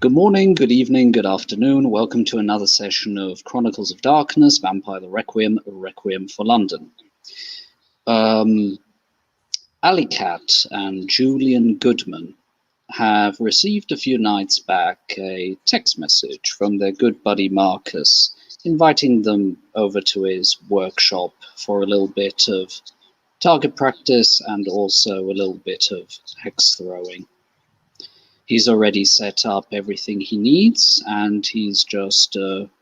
Good morning, good evening, good afternoon. Welcome to another session of Chronicles of Darkness, Vampire the Requiem, Requiem for London. Alicat and Julian Goodman have received a few nights back a text message from their good buddy Marcus, inviting them over to his workshop for a little bit of target practice and also a little bit of hex throwing. He's already set up everything he needs, and he's just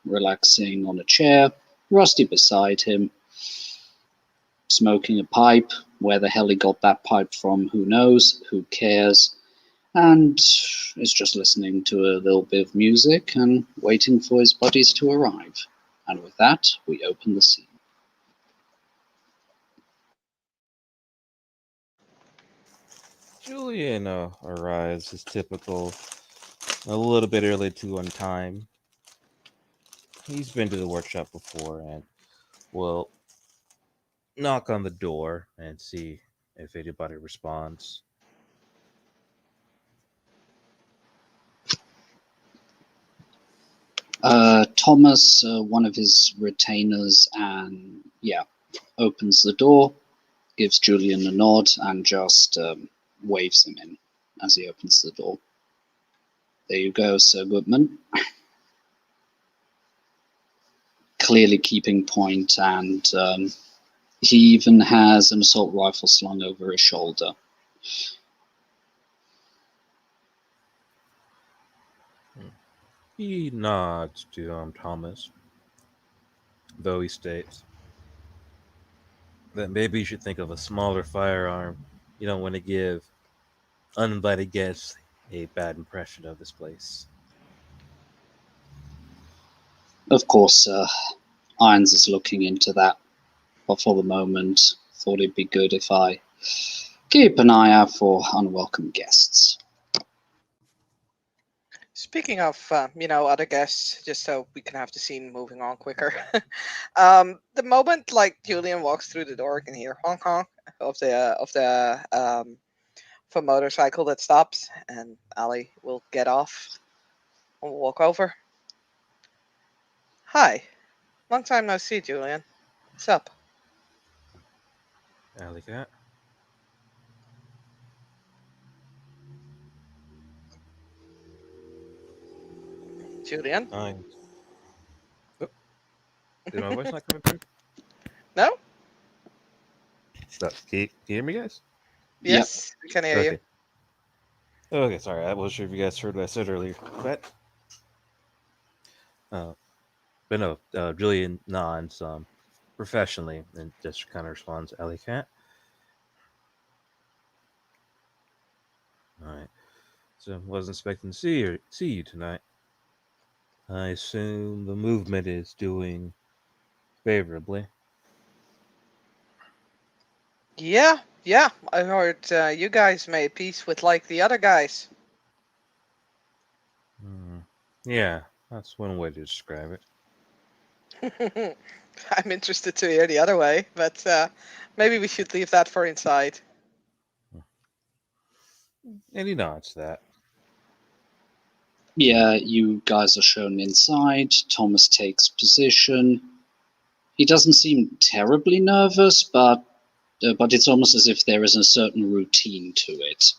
relaxing on a chair, Rusty beside him, smoking a pipe. Where the hell he got that pipe from, who knows, who cares, and is just listening to a little bit of music and waiting for his buddies to arrive. And with that, we open the scene. Julian arrives as typical, a little bit early to on time. He's been to the workshop before and will knock on the door and see if anybody responds. Thomas, one of his retainers, and opens the door, gives Julian a nod, and just waves him in as he opens the door. There you go, Sir Goodman. Clearly keeping point, and he even has an assault rifle slung over his shoulder. He nods to Thomas, though he states that maybe you should think of a smaller firearm. You don't want to give uninvited guests a bad impression of this place. Of course, Irons is looking into that, but for the moment, thought it'd be good if I keep an eye out for unwelcome guests. Speaking of, other guests, just so we can have the scene moving on quicker. The moment Julian walks through the door, you can hear honk honk of the motorcycle that stops, and Ali will get off and walk over. Hi, long time no see, Julian. What's up? Alicat? Julian? Oh, is my voice not coming through? No? Stop. Can you hear me, guys? Yes, we can hear you. Okay, sorry. I wasn't sure if you guys heard what I said earlier. But no, Julian nods professionally and just kind of responds, Alicat. All right. So wasn't expecting to see you tonight. I assume the movement is doing favorably. Yeah. I heard you guys made peace with the other guys. Yeah, that's one way to describe it. I'm interested to hear the other way, but maybe we should leave that for inside. And he nods that. Yeah, you guys are shown inside. Thomas takes position. He doesn't seem terribly nervous, but it's almost as if there is a certain routine to it.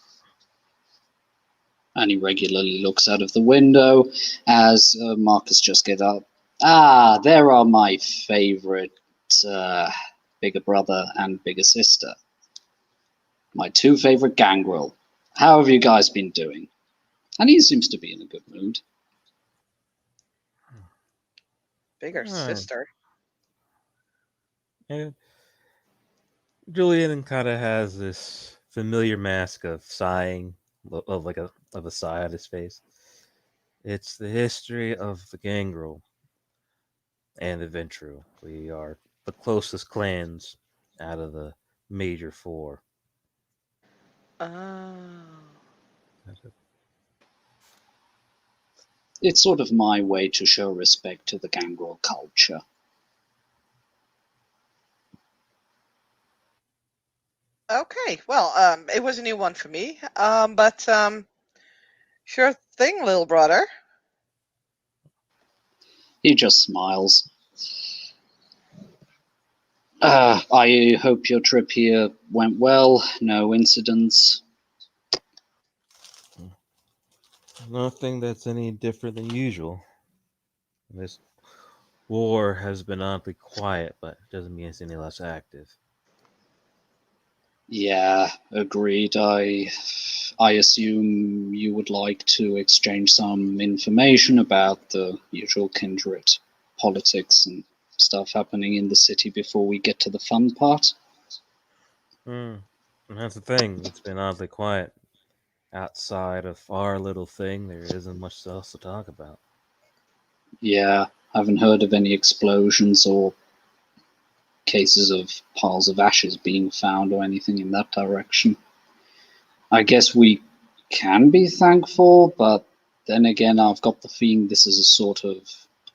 And he regularly looks out of the window as Marcus just gets up. Ah, there are my favorite bigger brother and bigger sister. My two favorite gangrel. How have you guys been doing? And he seems to be in a good mood. Bigger sister? And Julian kind of has this familiar mask of sighing, of a sigh on his face. It's the history of the gangrel and the Ventru. We are the closest clans out of the major four. Oh. It's sort of my way to show respect to the gangrel culture. Okay, well, it was a new one for me, but sure thing, little brother? He just smiles. I hope your trip here went well. No incidents. Nothing that's any different than usual. This war has been oddly quiet, but it doesn't mean it's any less active. Yeah, agreed. I assume you would like to exchange some information about the usual kindred politics and stuff happening in the city before we get to the fun part. And that's the thing. It's been oddly quiet. Outside of our little thing, there isn't much else to talk about. Yeah, haven't heard of any explosions or cases of piles of ashes being found or anything in that direction. I guess we can be thankful, but then again, I've got the feeling this is a sort of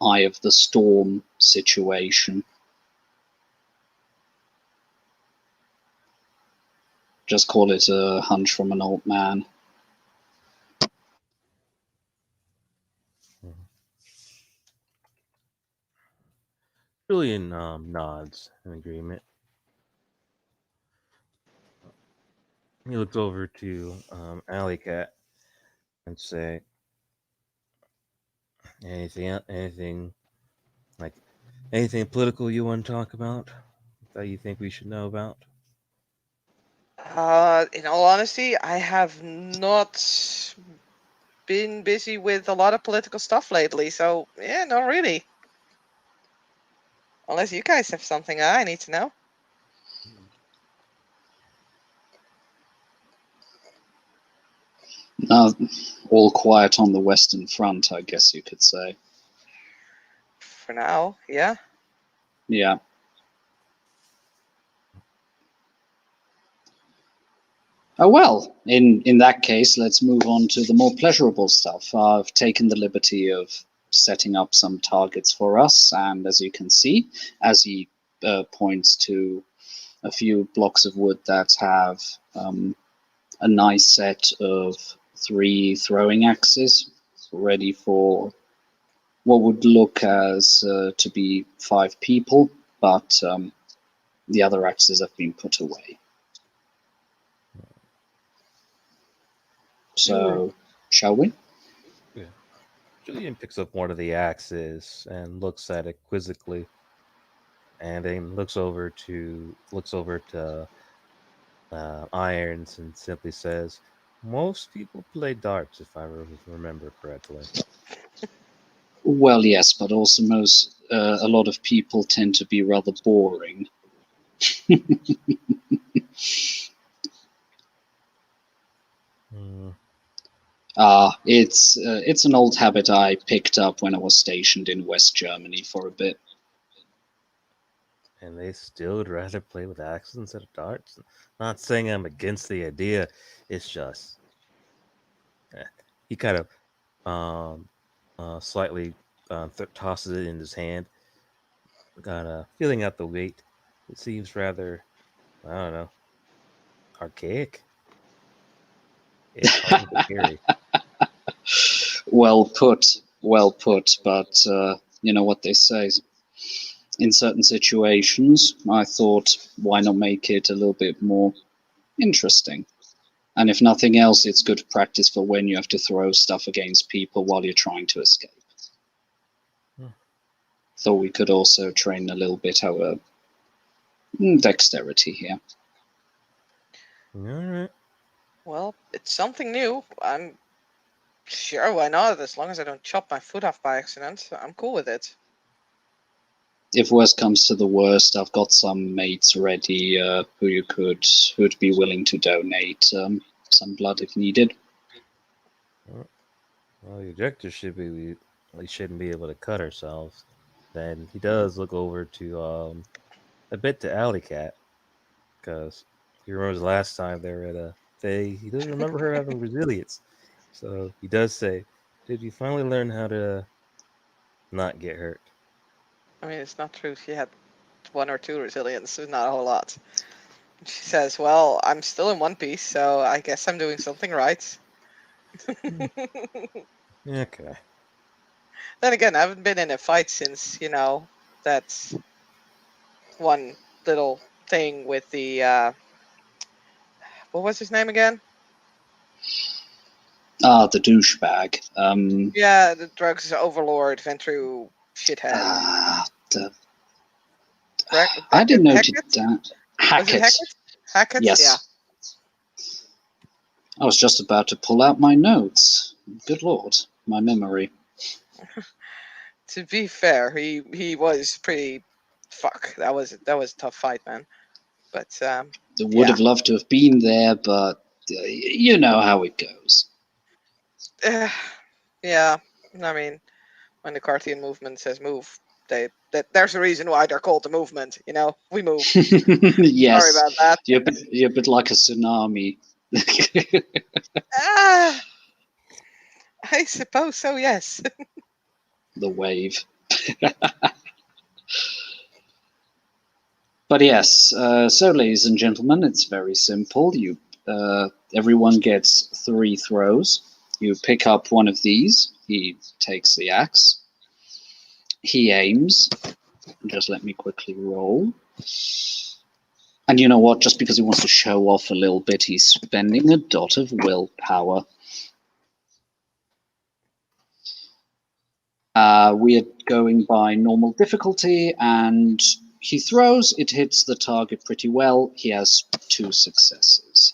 eye of the storm situation. Just call it a hunch from an old man. Julian nods in agreement. He looks over to Alley Cat and say, anything like anything political you want to talk about that you think we should know about? In all honesty, I have not been busy with a lot of political stuff lately, so yeah, not really. Unless you guys have something I need to know. All quiet on the Western Front, I guess you could say. For now, yeah. Yeah. Oh, well, in that case, let's move on to the more pleasurable stuff. I've taken the liberty of setting up some targets for us, and as you can see, as he points to a few blocks of wood that have a nice set of 3 throwing axes ready for what would look as to be 5 people, but the other axes have been put away. So, shall we? Yeah. Julian picks up one of the axes and looks at it quizzically, and then looks over to Irons and simply says, "Most people play darts, if I remember correctly." Well, yes, but also a lot of people tend to be rather boring. Hmm. It's an old habit I picked up when I was stationed in West Germany for a bit. And they still would rather play with axes instead of darts. Not saying I'm against the idea. It's just he kind of slightly tosses it in his hand, kind of feeling out the weight. It seems rather, I don't know, archaic. It's hard to carry. Well put, well put. But you know what they say. In certain situations, I thought, why not make it a little bit more interesting? And if nothing else, it's good practice for when you have to throw stuff against people while you're trying to escape. Thought we could also train a little bit our dexterity here. All right. Well, it's something new. I'm sure, why not? As long as I don't chop my foot off by accident, I'm cool with it. If worst comes to the worst, I've got some mates ready who'd be willing to donate some blood if needed. Well, the objective should be we shouldn't be able to cut ourselves. Then he does look over to a bit to Alley Cat, because he remembers the last time they were at he doesn't remember her having resilience. So he does say, "Did you finally learn how to not get hurt?" I mean, it's not true. She had 1 or 2 resilience, not a whole lot. She says, well, I'm still in one piece, so I guess I'm doing something right. Okay. Then again, I haven't been in a fight since, that's one little thing with the what was his name again? The douchebag. Yeah, the drugs overlord, Ventru shithead. The, I Beckett? didn't note it Hackett? down. Was it Hackett. Hackett? Hackett? Yes. Yeah. I was just about to pull out my notes. Good lord, my memory. To be fair, he was pretty. Fuck, that was a tough fight, man. But Would have loved to have been there, but you know how it goes. yeah. I mean, when the Carthian movement says move, there's a reason why they're called the movement. We move. Yes. Sorry about that. You're a bit like a tsunami. I suppose so. Yes. The wave. But yes, so ladies and gentlemen, it's very simple. Everyone gets 3 throws. You pick up one of these. He takes the axe. He aims. Just let me quickly roll. And you know what? Just because he wants to show off a little bit, he's spending a dot of willpower. We are going by normal difficulty, and he throws. It hits the target pretty well. He has 2 successes.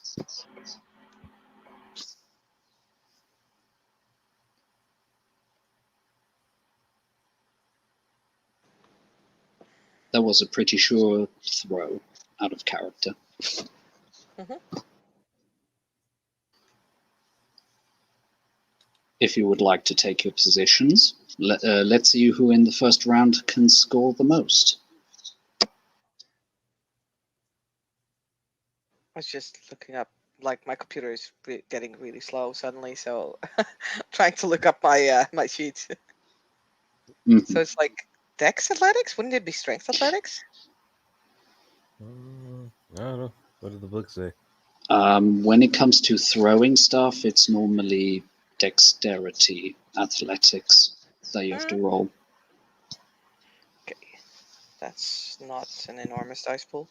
That was a pretty sure throw out of character. If you would like to take your positions, let's see who in the first round can score the most. I was just looking up. Like, my computer is getting really slow suddenly, so trying to look up my my sheets. Mhm. So it's like Dex Athletics? Wouldn't it be Strength Athletics? I don't know. What did the book say? When it comes to throwing stuff, it's normally dexterity, athletics that you have to roll. Okay, that's not an enormous dice pool.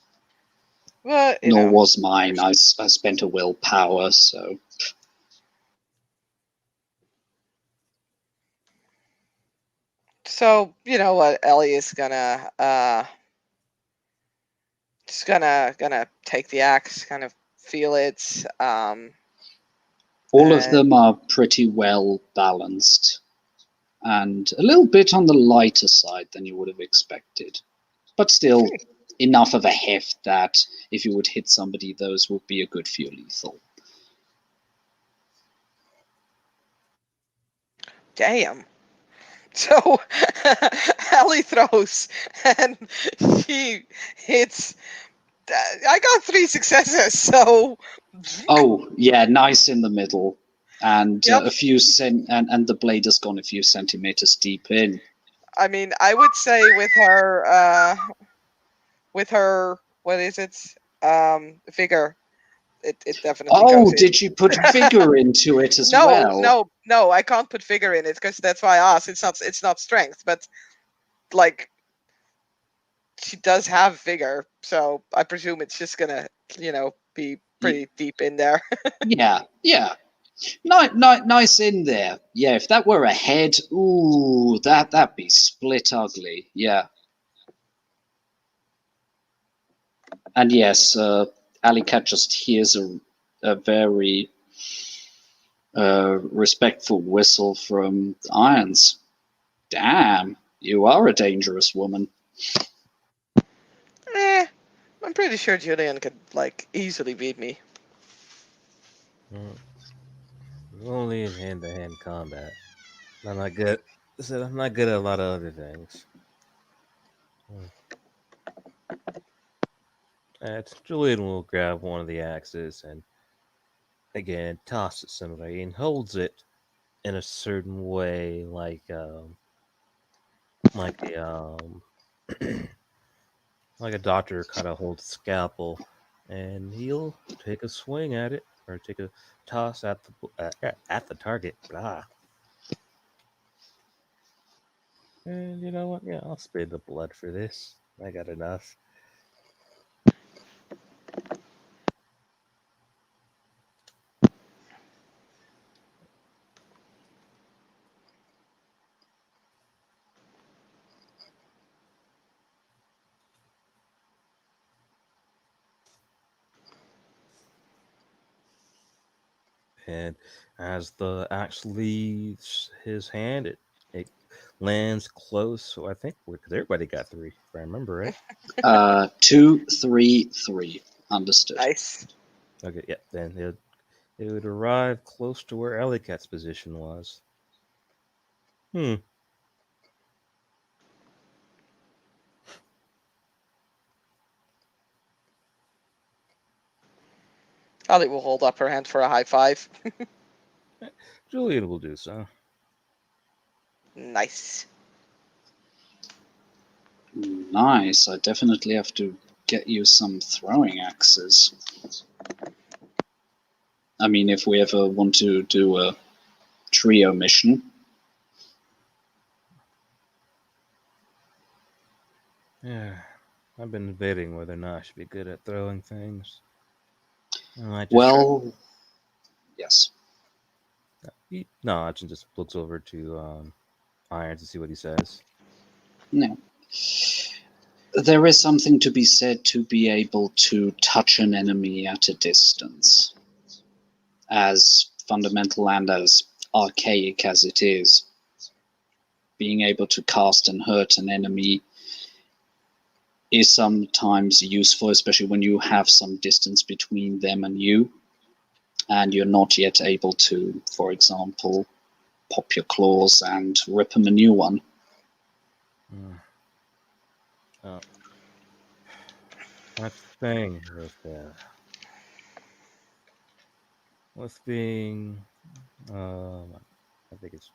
But Nor was mine. I spent a willpower, so. So you know what, Ellie is gonna just gonna take the axe, kind of feel it. All of them are pretty well balanced, and a little bit on the lighter side than you would have expected, but still enough of a heft that if you would hit somebody, those would be a good few lethal. Damn. So Ellie throws and she hits. I got 3 successes, so. Oh yeah, nice in the middle, and Yep. a few and the blade has gone a few centimeters deep in. I mean, I would say with her, what is it? Vigor. It definitely goes Oh, in. did you put vigor into it as well? No, I can't put vigor in it because that's why I asked. It's not strength, but like she does have vigor, so I presume it's just gonna, be pretty deep in there. Yeah. Nice in there. Yeah, if that were a head, ooh, that'd be split ugly. Yeah. And yes, Alley Cat just hears a very respectful whistle from Irons. Damn, you are a dangerous woman. I'm pretty sure Julian could easily beat me. Only in hand-to-hand combat. I'm not good. I said I'm not good at a lot of other things. Julian will grab one of the axes and again toss it somebody and holds it in a certain way, like a like a doctor kind of holds a scalpel, and he'll take a swing at it or take a toss at the target. Blah. And you know what? Yeah, I'll spare the blood for this. I got enough. And as the axe leaves his hand, it lands close. So I think because everybody got 3, if I remember right. 2, 3, 3. Understood. Nice. Okay, yeah. Then it would arrive close to where Ellicat's position was. Ali will hold up her hand for a high five. Julian will do so. Nice. Nice. I definitely have to get you some throwing axes. I mean, if we ever want to do a trio mission. Yeah, I've been debating whether or not I should be good at throwing things. Well, yes. No, Achin just looks over to Iron to see what he says. No. There is something to be said to be able to touch an enemy at a distance. As fundamental and as archaic as it is, being able to cast and hurt an enemy is sometimes useful, especially when you have some distance between them and you, and you're not yet able to, for example, pop your claws and rip them a new one. That's the thing with being, I think it's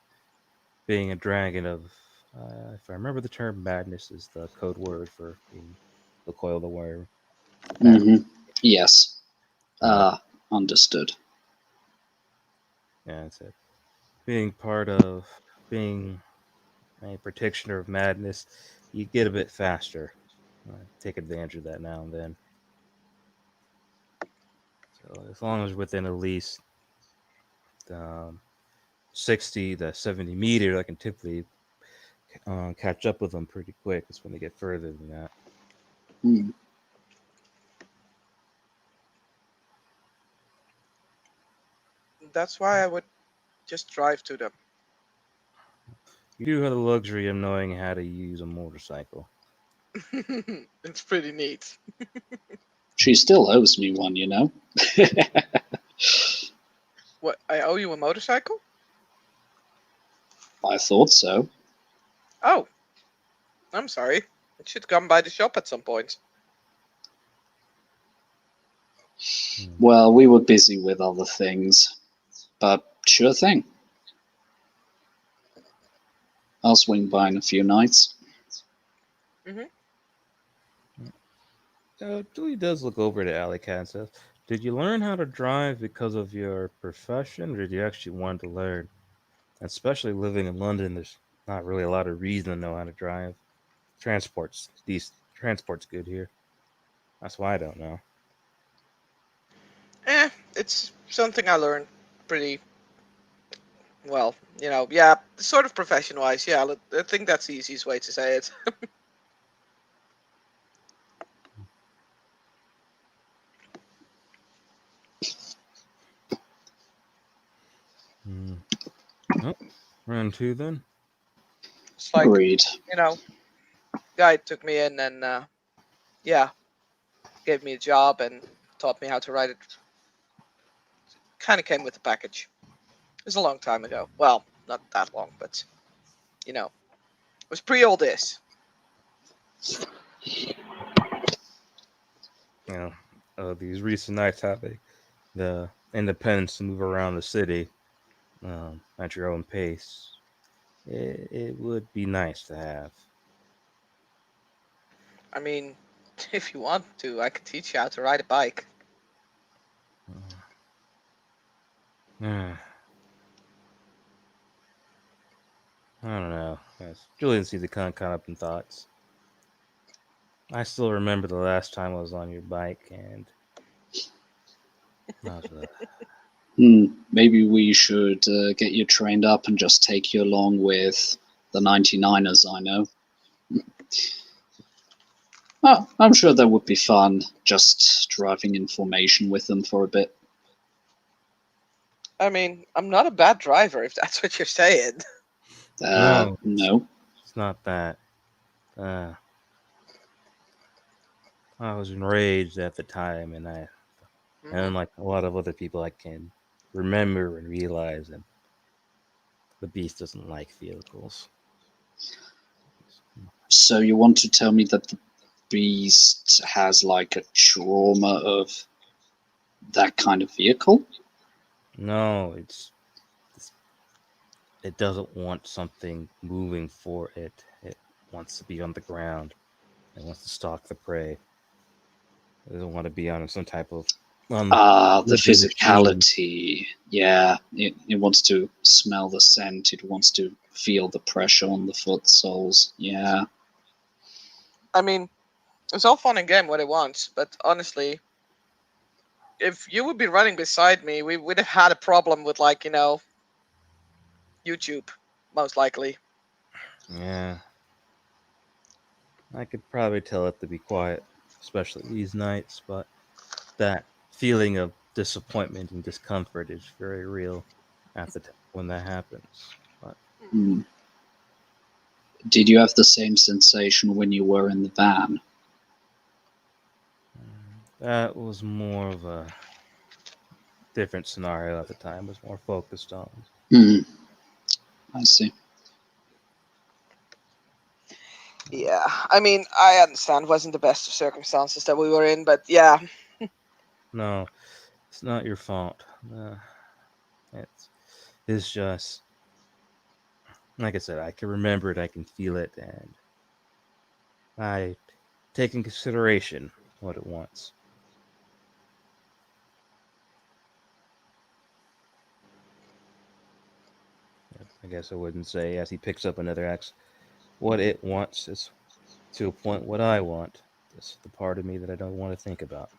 being a dragon of, if I remember the term, madness is the code word for being the coil of the worm. Yes. Understood. Yeah, that's it. Being part of being a practitioner of madness, you get a bit faster. Take advantage of that now and then. So as long as within at least 60 to 70 meters, I can typically catch up with them pretty quick. It's when they get further than that. That's why I would just drive to them. You do have the luxury of knowing how to use a motorcycle. It's pretty neat. She still owes me one, you know. What? I owe you a motorcycle? I thought so. Oh. I'm sorry. It should come by the shop at some point. Well, we were busy with other things, but sure thing. I'll swing by in a few nights. Julie does look over to Alicat and says, "Did you learn how to drive because of your profession, or did you actually want to learn? Especially living in London, there's not really a lot of reason to know how to drive. Transport's good here. That's why I don't know." It's something I learned pretty well. Yeah, sort of profession-wise. Yeah, I think that's the easiest way to say it. Oh, round 2 then. It's like, Agreed. guy took me in and gave me a job and taught me how to ride it. Kind of came with the package. It was a long time ago. Well, not that long, but it was pre-all this. These recent nights having the independence to move around the city at your own pace. It would be nice to have. I mean, if you want to, I could teach you how to ride a bike. I don't know. Yes. Julian seems to kind of caught up in thoughts. I still remember the last time I was on your bike, and that was Maybe we should get you trained up and just take you along with the 99ers I know. Oh, I'm sure that would be fun, just driving in formation with them for a bit. I mean, I'm not a bad driver, if that's what you're saying. no, No. it's not that. I was enraged at the time, and unlike a lot of other people, I can remember and realize that the beast doesn't like vehicles. So you want to tell me that the beast has like a trauma of that kind of vehicle? No, it doesn't want something moving for it. It wants to be on the ground. It wants to stalk the prey. It doesn't want to be on some type of The living machine. physicality. Yeah, it wants to smell the scent. It wants to feel the pressure on the foot soles. Yeah. I mean, it's all fun and game what it wants, but honestly, if you would be running beside me, we would have had a problem with, like, YouTube, most likely. Yeah. I could probably tell it to be quiet, especially these nights, but that feeling of disappointment and discomfort is very real at the time when that happens. But Did you have the same sensation when you were in the van? that was more of a different scenario at the time. Was more focused on. I see. Yeah, I mean, I understand. Wasn't the best of circumstances that we were in, but yeah. No, it's not your fault. It's just like I said. I can remember it. I can feel it, and I take in consideration what it wants. I guess I wouldn't say as he picks up another axe. What it wants is to a point what I want. This is the part of me that I don't want to think about.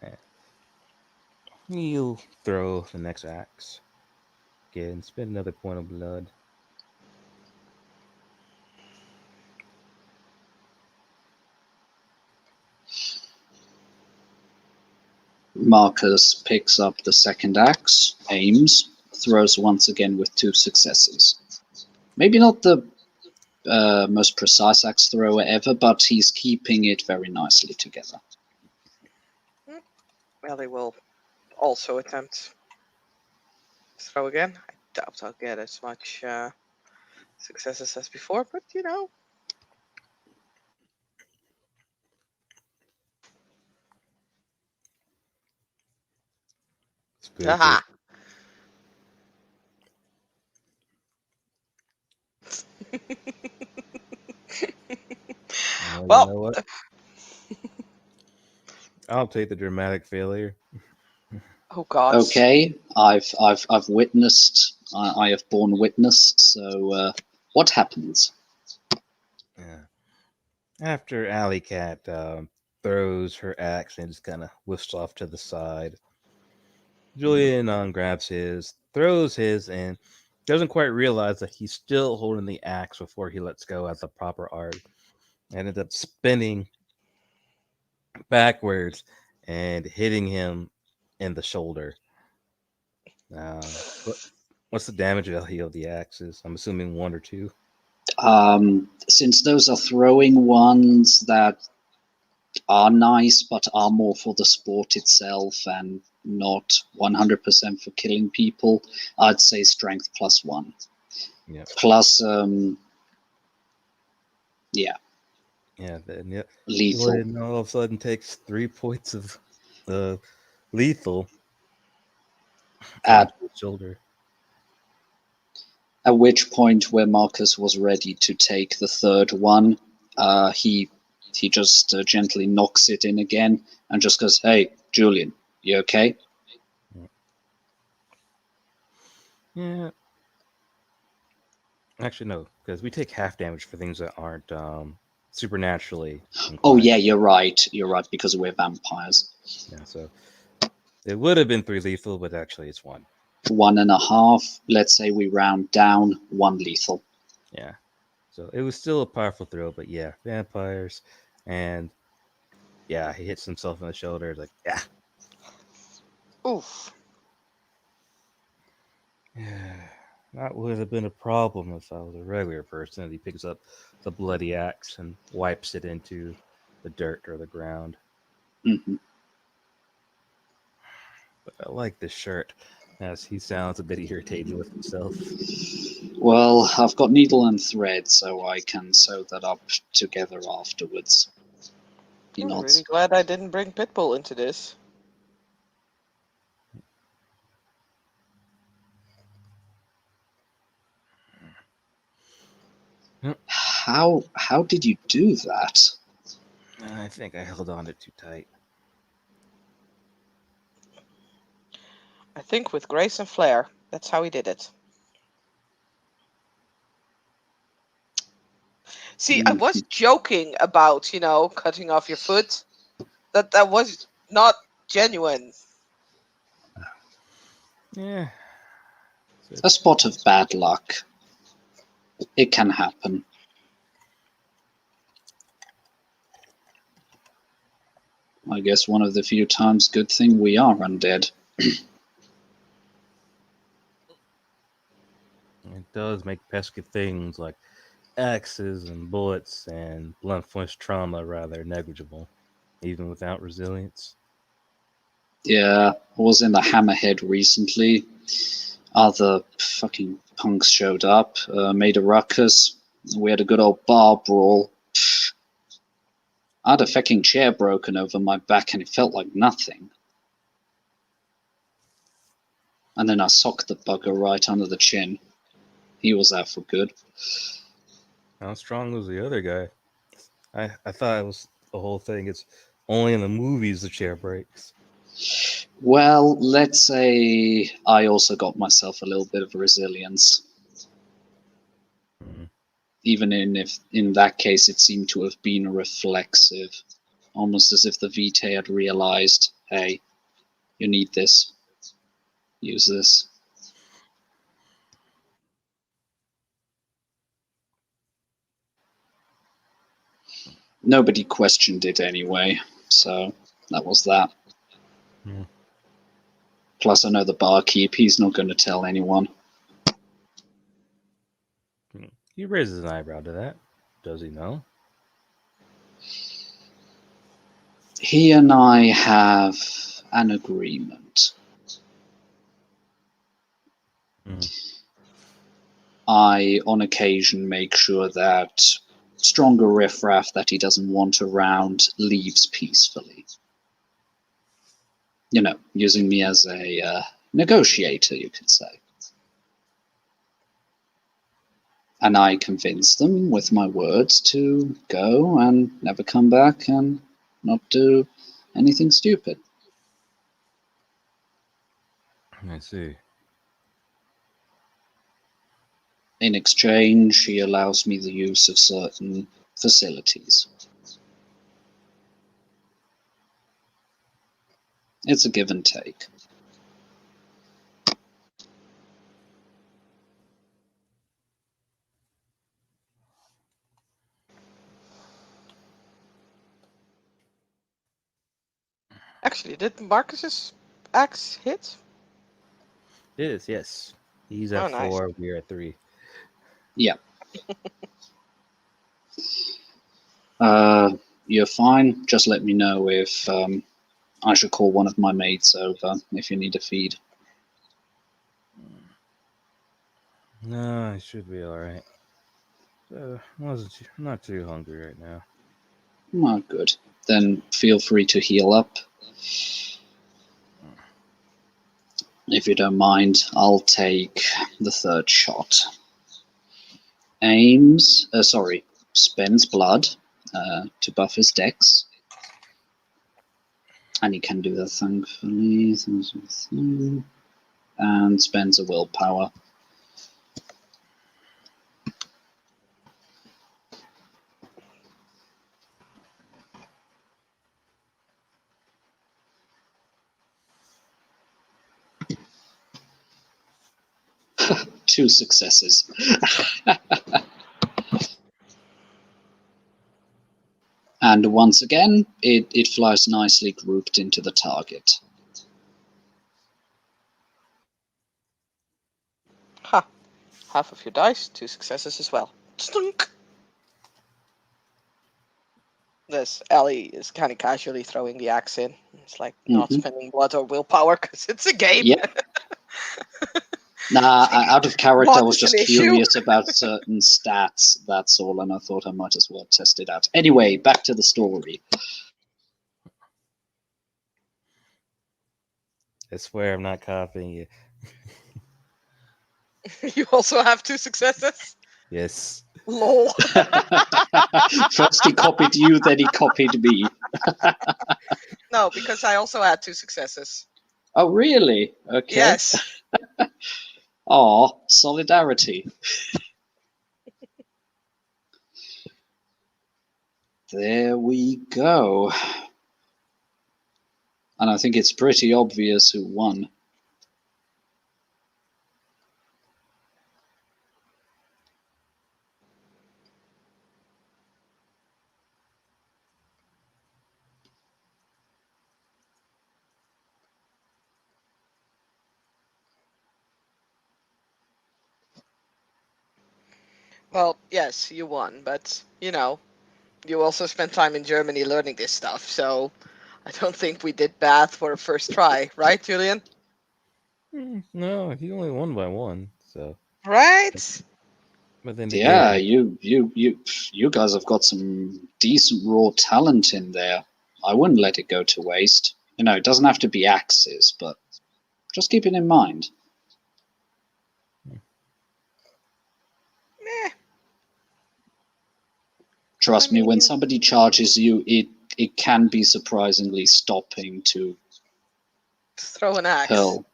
And he'll throw the next axe. Again, spend another point of blood. Marcus picks up the second axe, aims, throws once again with 2 successes. Maybe not the most precise axe thrower ever, but he's keeping it very nicely together. Well, they will also attempt to throw again. I doubt I'll get as much successes as before, but Spooky. Haha. Well, you Well, know what? I'll take the dramatic failure. oh god. Okay, I've witnessed. I have borne witness. So, what happens? Yeah. After Alley Cat throws her axe and just kind of whiffs off to the side, Julian grabs his, throws his, and doesn't quite realize that he's still holding the axe before he lets go at the proper art. And ends up spinning backwards and hitting him in the shoulder. What's the damage value of the axes? I'm assuming 1 or 2. Since those are throwing ones that are nice, but are more for the sport itself and not 100% for killing people, I'd say strength +1. Yeah. Plus, yeah. Yeah, then Lethal. Julian all of a sudden takes 3 points of lethal At his shoulder. which point, where Marcus was ready to take the third one, he he just gently knocks it in again and just goes, "Hey, Julian, you okay?" Yeah. Actually, no, because we take half damage for things that aren't supernaturally inclined. Oh yeah, you're right. You're right, because we're vampires. Yeah, so it would have been 3 lethal, but actually it's 1. 1.5. Let's say we round down, 1 lethal. Yeah. So it was still a powerful throw, but yeah, vampires, and yeah, he hits himself in the shoulder, like, yeah. Oof. Yeah. That would have been a problem if I was a regular person. And he picks up the bloody axe and wipes it into the dirt or the ground. Mm-hmm. But I like this shirt, as he sounds a bit irritated with himself. Well, I've got needle and thread, so I can sew that up together afterwards. He I'm nods. really glad I didn't bring Pitbull into this. How did you do that? I think I held on it too tight. I think with grace and flair. That's how he did it. See, I was joking about, cutting off your foot. That was not genuine. Yeah. A spot of bad luck. It can happen. I guess one of the few times good thing we are undead. It does make pesky things like axes and bullets and blunt force trauma rather negligible, even without resilience. Yeah, I was in the Hammerhead recently. Other fucking punks showed up, made a ruckus. We had a good old bar brawl. I had a fucking chair broken over my back and it felt like nothing. And then I socked the bugger right under the chin. He was out for good. How strong was the other guy? I thought it was the whole thing. It's only in the movies the chair breaks. Well, let's say I also got myself a little bit of resilience. Even if in that case it seemed to have been reflexive, almost as if the VtR had realized, hey, you need this. Use this. Nobody questioned it anyway, so that was that. Plus, I know the barkeep, he's not going to tell anyone. He raises an eyebrow to that. Does he know? He and I have an agreement. I, on occasion, make sure that stronger riffraff that he doesn't want around leaves peacefully. You know, using me as a negotiator, you could say. And I convince them with my words to go and never come back and not do anything stupid. I see. In exchange, he allows me the use of certain facilities. It's a give and take. Actually, did Marcus's axe hit? It is, yes. He's at 4, we're at 3. Yeah. You're fine. Just let me know if I should call one of my mates over if you need a feed. No, I should be alright. Not too hungry right now. Oh, good. Then feel free to heal up. If you don't mind, I'll take the 3rd shot. Spends blood to buff his dex. And he can do that, thankfully. And spends a willpower. Two successes. And once again, it flies nicely grouped into the target. Ha! Half of your dice, 2 successes as well. Stunk! This Ellie is kind of casually throwing the axe in. It's like not spending blood or willpower because it's a game. Yep. Nah, out of character, I was just curious about certain stats, that's all, and I thought I might as well test it out. Anyway, back to the story. I swear I'm not copying you. You also have 2 successes? Yes. Lol. First he copied you, then he copied me. No, because I also had 2 successes. Oh, really? Okay. Yes. Aw, solidarity. There we go. And I think it's pretty obvious who won. Well, yes, you won, but, you know, you also spent time in Germany learning this stuff, so I don't think we did bad for a first try, right, Julian? No, he only won by 1, so. Right? But then Yeah, again, you guys have got some decent raw talent in there. I wouldn't let it go to waste. You know, it doesn't have to be axes, but just keep it in mind. Meh. Trust I me, when mean- somebody charges you, it can be surprisingly stopping to Throw an axe. hurl,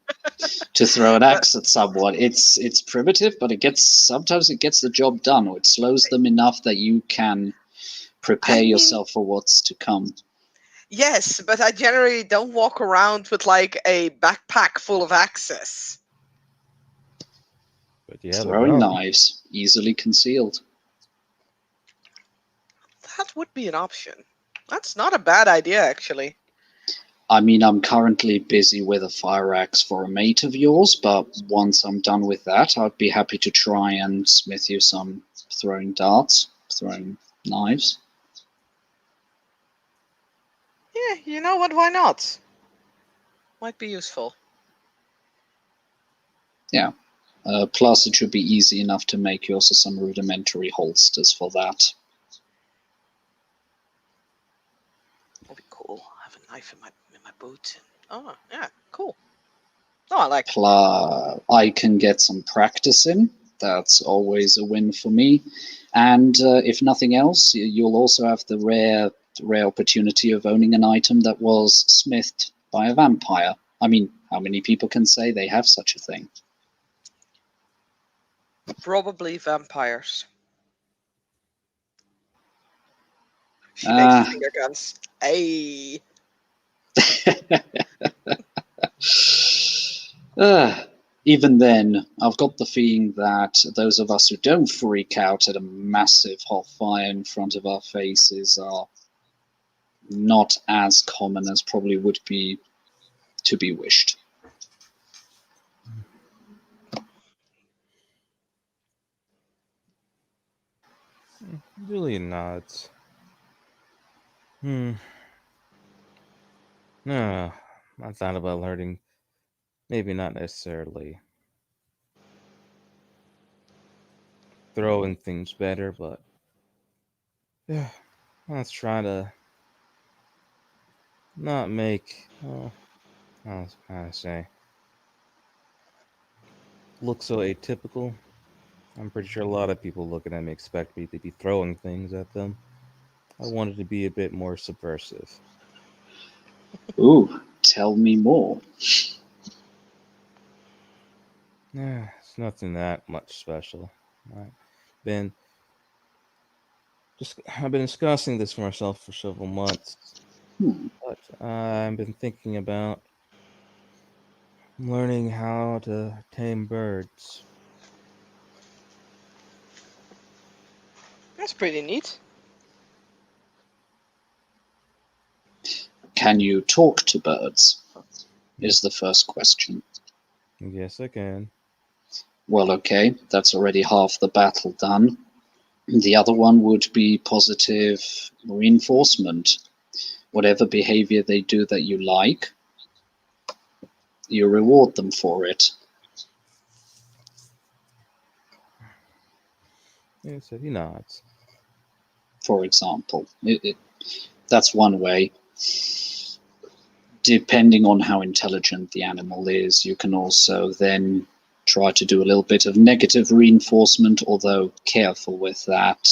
to throw an axe at someone. It's primitive, but sometimes it gets the job done, or it slows them enough that you can prepare yourself for what's to come. Yes, but I generally don't walk around with like a backpack full of axes. but yeah, Throwing knives, easily concealed. That would be an option. That's not a bad idea, actually. I mean, I'm currently busy with a fire axe for a mate of yours, but once I'm done with that, I'd be happy to try and smith you some throwing darts, throwing knives. Yeah, you know what? Why not? Might be useful. Yeah. Plus, it should be easy enough to make you also some rudimentary holsters for that. That'd be cool. I have a knife in my boot. Oh, yeah, cool. Oh, I like. Plus, I can get some practice in. That's always a win for me. And if nothing else, you'll also have the rare opportunity of owning an item that was smithed by a vampire. I mean, how many people can say they have such a thing? Probably vampires. She makes finger guns. Hey. Even then, I've got the feeling that those of us who don't freak out at a massive hot fire in front of our faces are not as common as probably would be to be wished. Julian nods. No, I thought about learning. Maybe not necessarily throwing things better, but yeah, let's try to not make. I was kind of say look so atypical. I'm pretty sure a lot of people looking at me expect me to be throwing things at them. I wanted to be a bit more subversive. Ooh, tell me more. It's nothing that much special. Been I've been discussing this for myself for several months, but I've been thinking about learning how to tame birds. That's pretty neat. Can you talk to birds? Is the first question. Yes, I can. Well, okay, that's already half the battle done. The other one would be positive reinforcement. Whatever behavior they do that you like, you reward them for it. Yeah, so he nods. For example, that's one way. Depending on how intelligent the animal is, you can also then try to do a little bit of negative reinforcement, although careful with that.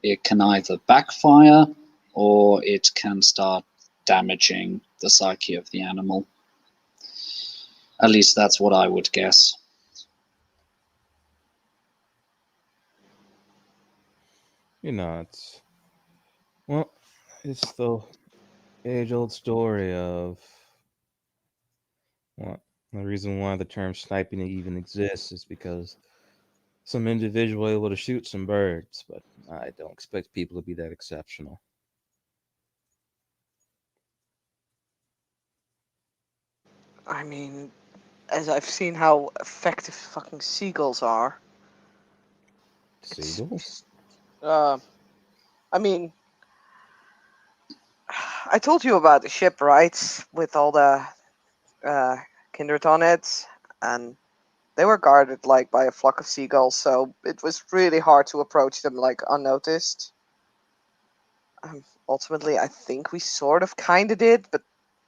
It can either backfire or it can start damaging the psyche of the animal. At least that's what I would guess. He nods. Well, it's the age-old story of well, the reason why the term sniping even exists is because some individual able to shoot some birds, but I don't expect people to be that exceptional. I mean, as I've seen how effective fucking seagulls are. Seagulls? I mean, I told you about the ship, right? With all the kindred on it, and they were guarded like by a flock of seagulls, so it was really hard to approach them like unnoticed. Ultimately, I think we sort of kind of did, but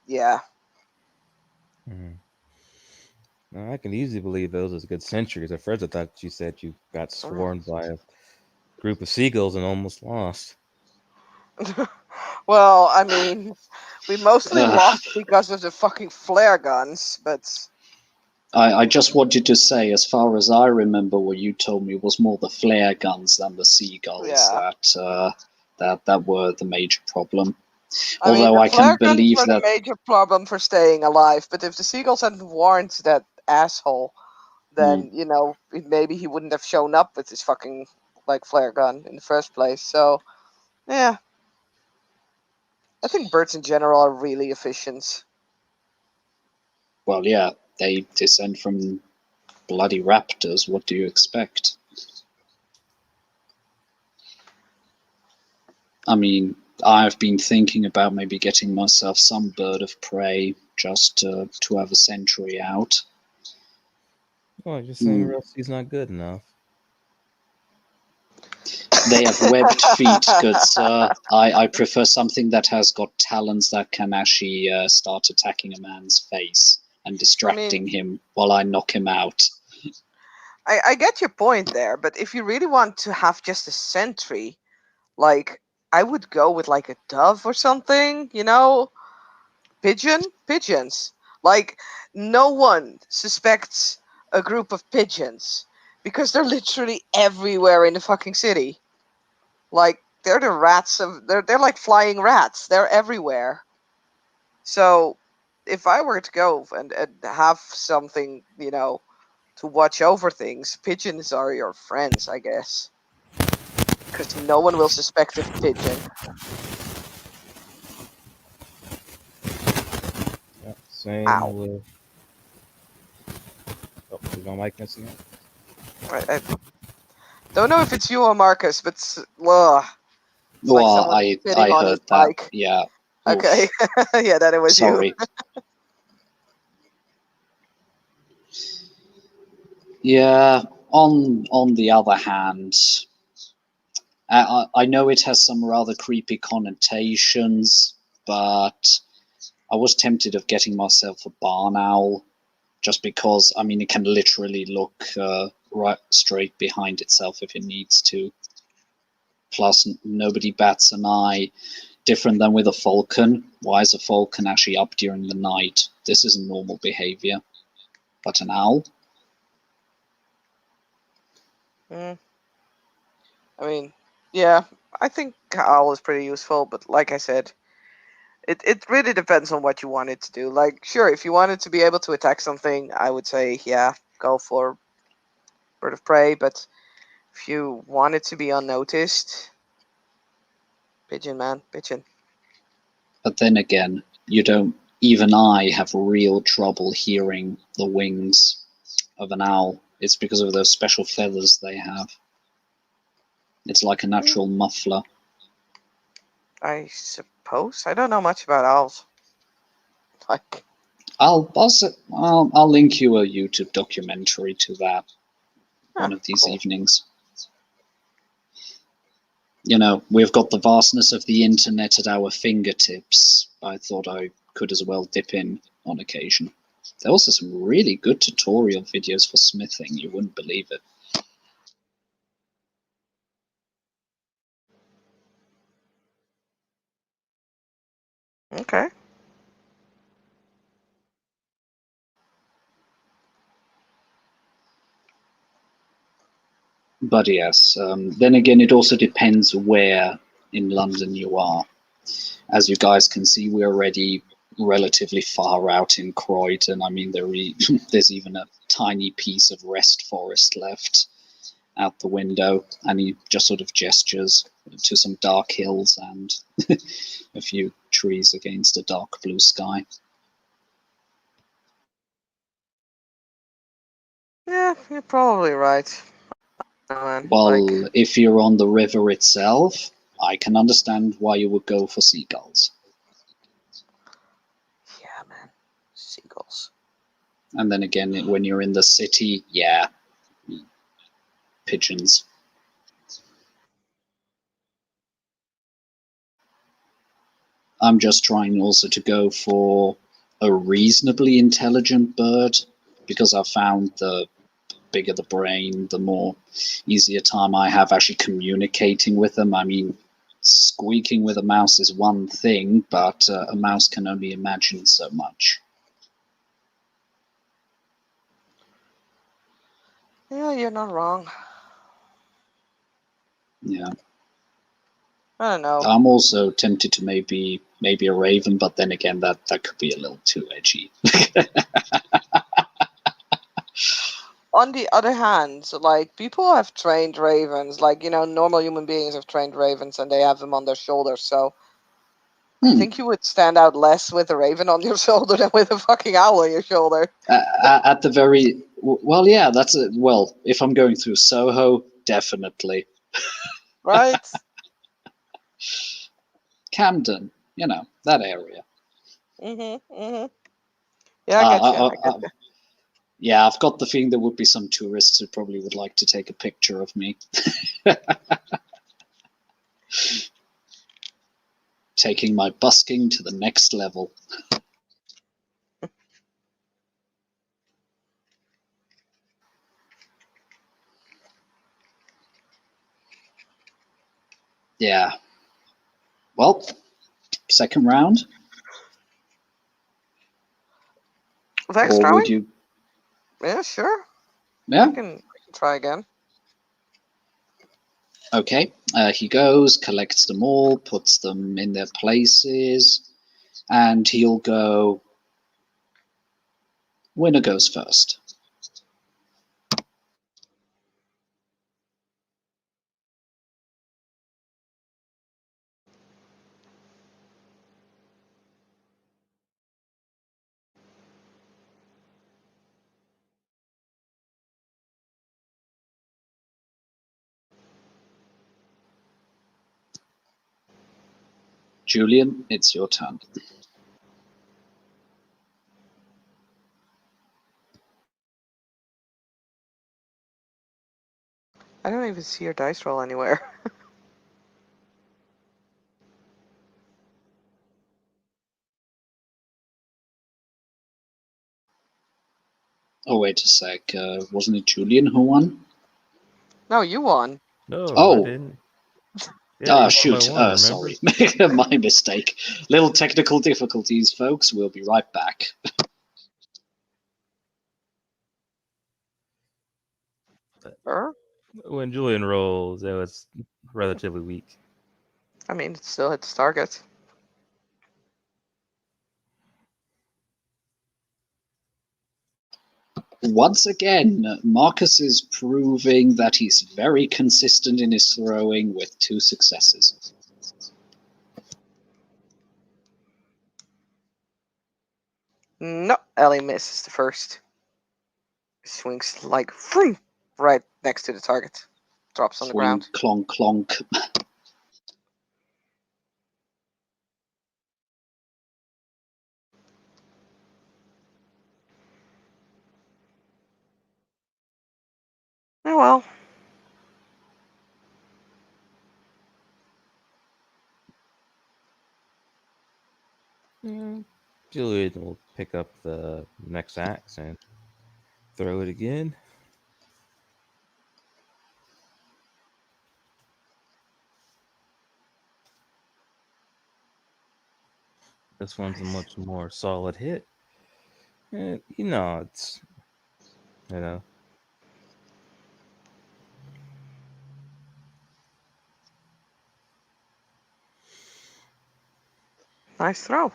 yeah. Hmm. Now, I can easily believe those was a good centuries. At first, I thought you said you got swarmed by a group of seagulls and almost lost. Well, I mean, we mostly Ugh. lost because of the fucking flare guns, but I just wanted to say, as far as I remember, what you told me was more the flare guns than the seagulls yeah. that were the major problem. I mean, Although the I can flare guns believe were the that. major problem for staying alive, but if the seagulls hadn't warned that asshole, then, maybe he wouldn't have shown up with his fucking, like, flare gun in the first place. So, yeah. I think birds in general are really efficient. Well, yeah, they descend from bloody raptors. What do you expect? I mean, I've been thinking about maybe getting myself some bird of prey just to have a sentry out. Well, you're saying Rusty's not good enough. They have webbed feet, good sir. I prefer something that has got talons that can actually start attacking a man's face and distracting him while I knock him out. I get your point there, but if you really want to have just a sentry, like, I would go with, like, a dove or something, Pigeons. Like, no one suspects a group of pigeons because they're literally everywhere in the fucking city. Like, they're the rats of they're like flying rats. They're everywhere. So, if I were to go and have something, to watch over things, pigeons are your friends, I guess. Because no one will suspect a pigeon. Yeah, same Ow. with. Oh, is my mic missing it? I don't know if it's you or Marcus, but it's like Well, someone I sitting I on his heard that. bike. Yeah. Okay. Oof. Yeah, then it was you. Sorry. Yeah. On the other hand, I know it has some rather creepy connotations, but I was tempted of getting myself a barn owl, just because I mean it can literally look right straight behind itself if it needs to. Plus, nobody bats an eye. Different than with a falcon. Why is a falcon actually up during the night? This isn't normal behavior. But an owl? I mean, yeah, I think owl is pretty useful, but like I said, it really depends on what you want it to do. Like, sure, if you wanted to be able to attack something, I would say, yeah, go for bird of prey. But if you want it to be unnoticed, pigeon, man, pigeon. But then again, you don't. Even I have real trouble hearing the wings of an owl. It's because of those special feathers they have. It's like a natural muffler. I suppose I don't know much about owls. Like, I'll link you a YouTube documentary to that one of these cool. evenings. You know, we've got the vastness of the internet at our fingertips. I thought I could as well dip in on occasion. There are also some really good tutorial videos for smithing. You wouldn't believe it. Okay. But yes, then again, it also depends where in London you are. As you guys can see, we're already relatively far out in Croydon. I mean, there's even a tiny piece of rest forest left out the window, and he just sort of gestures to some dark hills and a few trees against a dark blue sky. Yeah, you're probably right. Well, if you're on the river itself, I can understand why you would go for seagulls. Yeah, man, seagulls. And then again, when you're in the city, yeah, pigeons. I'm just trying also to go for a reasonably intelligent bird, because I've found the bigger the brain, the more easier time I have actually communicating with them. I mean, squeaking with a mouse is one thing, but a mouse can only imagine so much. Yeah, you're not wrong. Yeah. I don't know. I'm also tempted to maybe a raven, but then again, that could be a little too edgy. On the other hand, like, people have trained ravens, like, normal human beings have trained ravens and they have them on their shoulders, so I think you would stand out less with a raven on your shoulder than with a fucking owl on your shoulder. At the very well, yeah, that's it. Well, if I'm going through Soho, definitely. Right? Camden, that area. Yeah, I get you. Yeah, I've got the feeling there would be some tourists who probably would like to take a picture of me. Taking my busking to the next level. Yeah. Well, second round. Vex Or throwing? would you? Yeah, sure. Yeah. I can try again. Okay. He goes, collects them all, puts them in their places, and he'll go. Winner goes first. Julian, it's your turn. I don't even see your dice roll anywhere. Oh, wait a sec. Wasn't it Julian who won? No, you won. No, I Oh. didn't. Yeah, shoot. remember? Sorry. My mistake. Little technical difficulties, folks. We'll be right back. When Julian rolls, it was relatively weak. I mean, it still hits target. Once again, Marcus is proving that he's very consistent in his throwing with 2 successes. No, Ellie misses the first. Swings like right next to the target. Drops on the ground. Clonk, clonk. Oh well. Julian will pick up the next axe and throw it again. This one's a much more solid hit. And, it's, Nice throw.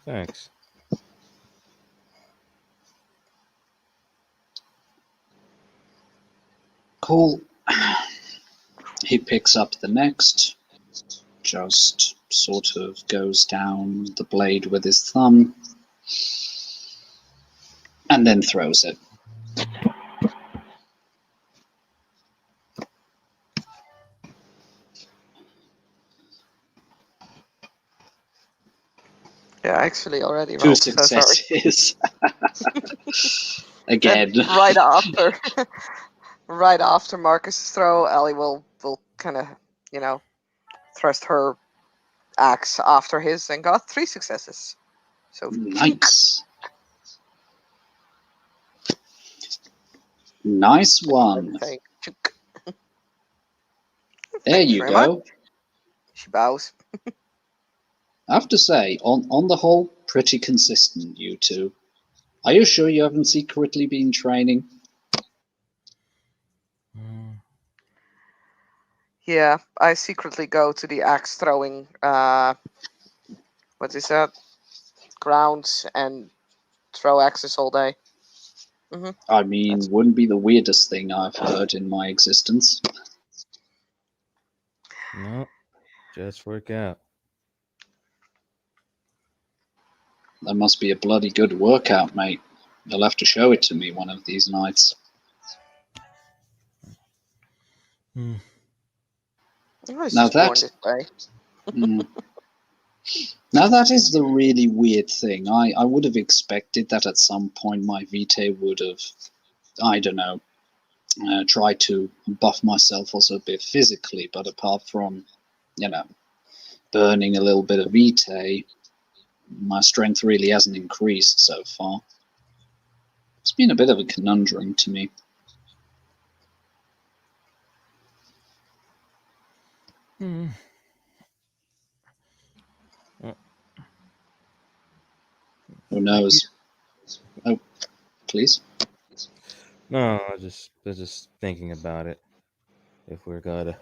Thanks. Cool. He picks up the next, just sort of goes down the blade with his thumb, and then throws it. Yeah, I actually already 2 rolled. So sorry. successes. Again. Then right after Marcus's throw, Ellie will kind of thrust her axe after his and got 3 successes. So Nice. Nice one. There you go. She bows. I have to say, on the whole, pretty consistent, you two. Are you sure you haven't secretly been training? Yeah, I secretly go to the axe throwing, what is that? Grounds and throw axes all day. I mean, wouldn't be the weirdest thing I've heard in my existence. No, just work out. That must be a bloody good workout, mate. You'll have to show it to me one of these nights. Now that now that is the really weird thing. I would have expected that at some point my Vitae would have, I don't know, tried to buff myself also a bit physically, but apart from, burning a little bit of Vitae, my strength really hasn't increased so far. It's been a bit of a conundrum to me. Who knows? Oh, please. No, I was just thinking about it. If we really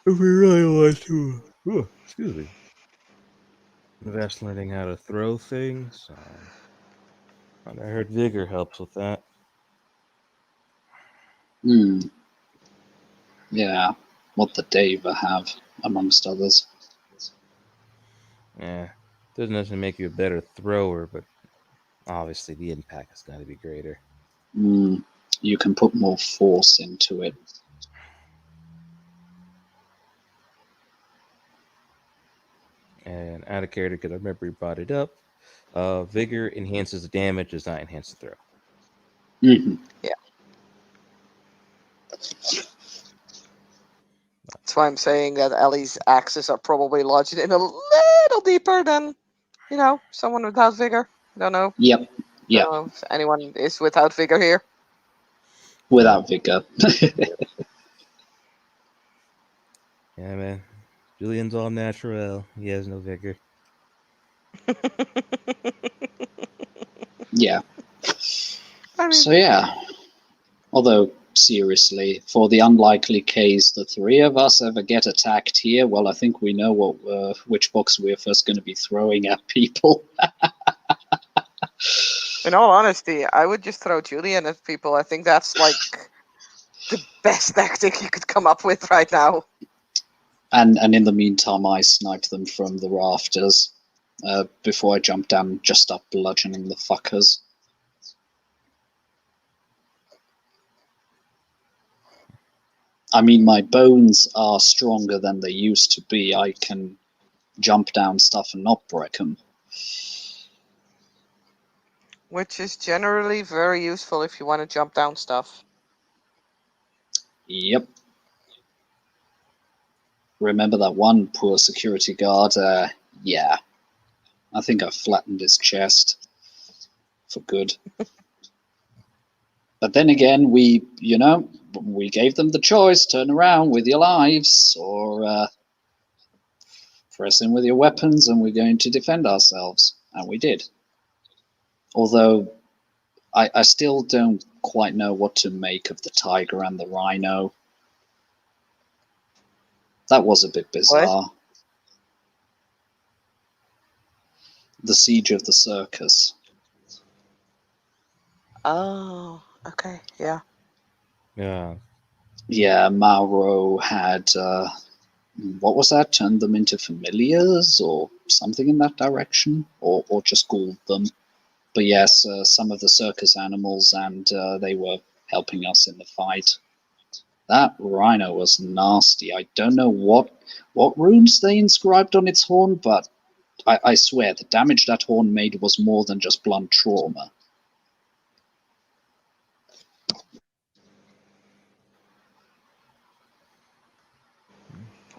want to, excuse me, invest learning how to throw things. And I heard vigor helps with that. Yeah, what the Dave have, amongst others. Yeah, doesn't necessarily make you a better thrower, but obviously the impact is going to be greater. You can put more force into it. And out of character, because I remember you brought it up, vigor enhances the damage, does not enhance the throw. Yeah. That's why I'm saying that Ellie's axes are probably lodged in a little deeper than, someone without vigor. I don't know. Yep. I don't know if anyone is without vigor here. without vigor. Yeah, man. Julian's all natural. He has no vigor. Yeah. I mean, So yeah. Although seriously, for the unlikely case the three of us ever get attacked here, well, I think we know which box we're first going to be throwing at people. in all honesty, I would just throw Julian at people. I think that's like the best tactic you could come up with right now. And in the meantime, I snipe them from the rafters before I jump down and just start bludgeoning the fuckers. I mean, my bones are stronger than they used to be. I can jump down stuff and not break them. Which is generally very useful if you want to jump down stuff. Yep. Remember that one poor security guard? Yeah. I think I flattened his chest for good. But then again, we gave them the choice, turn around with your lives, or press in with your weapons, and we're going to defend ourselves. And we did. Although, I still don't quite know what to make of the tiger and the rhino. That was a bit bizarre. What? The siege of the circus. Oh, okay, yeah. Yeah. Yeah, Mauro had, what was that? Turned them into familiars or something in that direction? Or just ghouled them. But yes, some of the circus animals, and they were helping us in the fight. That rhino was nasty. I don't know what runes they inscribed on its horn, but I swear the damage that horn made was more than just blunt trauma.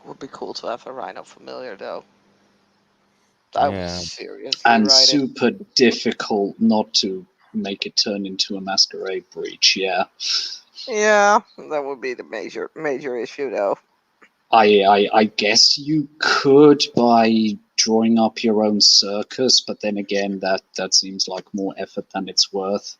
Would be cool to have a rhino familiar though. I would Yeah. seriously And ride it. super difficult not to make it turn into a masquerade breach, yeah. Yeah, that would be the major issue though. I guess you could by drawing up your own circus, but then again, that seems like more effort than it's worth.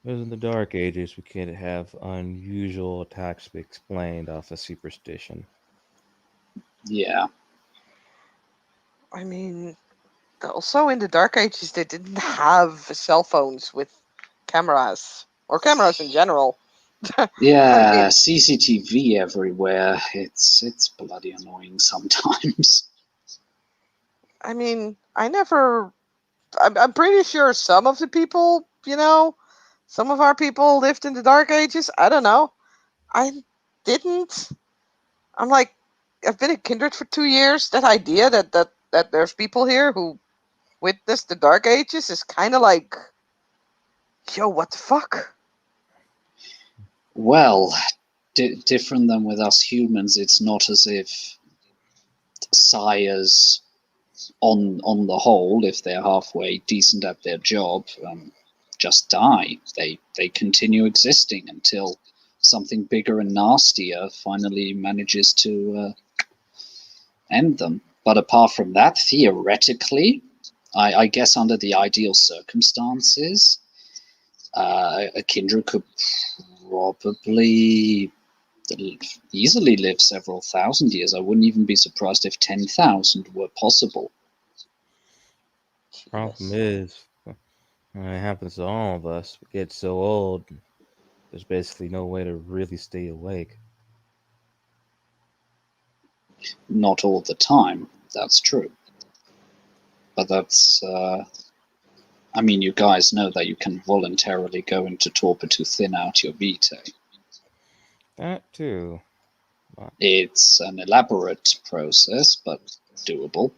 Because in the Dark Ages, we can't have unusual attacks be explained off of superstition. Yeah. I mean, also in the Dark Ages, they didn't have cell phones with cameras or cameras in general. Yeah, I mean, CCTV everywhere. It's bloody annoying sometimes. I never. I'm pretty sure some of the people, some of our people lived in the Dark Ages. I don't know. I didn't. I'm like, I've been a kindred for 2 years. That idea that there's people here who witnessed the Dark Ages is kind of like, yo, what the fuck? Well, different than with us humans, it's not as if sires, on the whole, if they're halfway decent at their job, just die. They continue existing until something bigger and nastier finally manages to end them. But apart from that, theoretically, I guess under the ideal circumstances, a kindred could probably easily live several thousand years. I wouldn't even be surprised if 10,000 were possible. Problem Jesus. is, when it happens to all of us, we get so old, there's basically no way to really stay awake. Not all the time, that's true. But that's, I mean, you guys know that you can voluntarily go into torpor to thin out your vitae. That too. It's an elaborate process, but doable.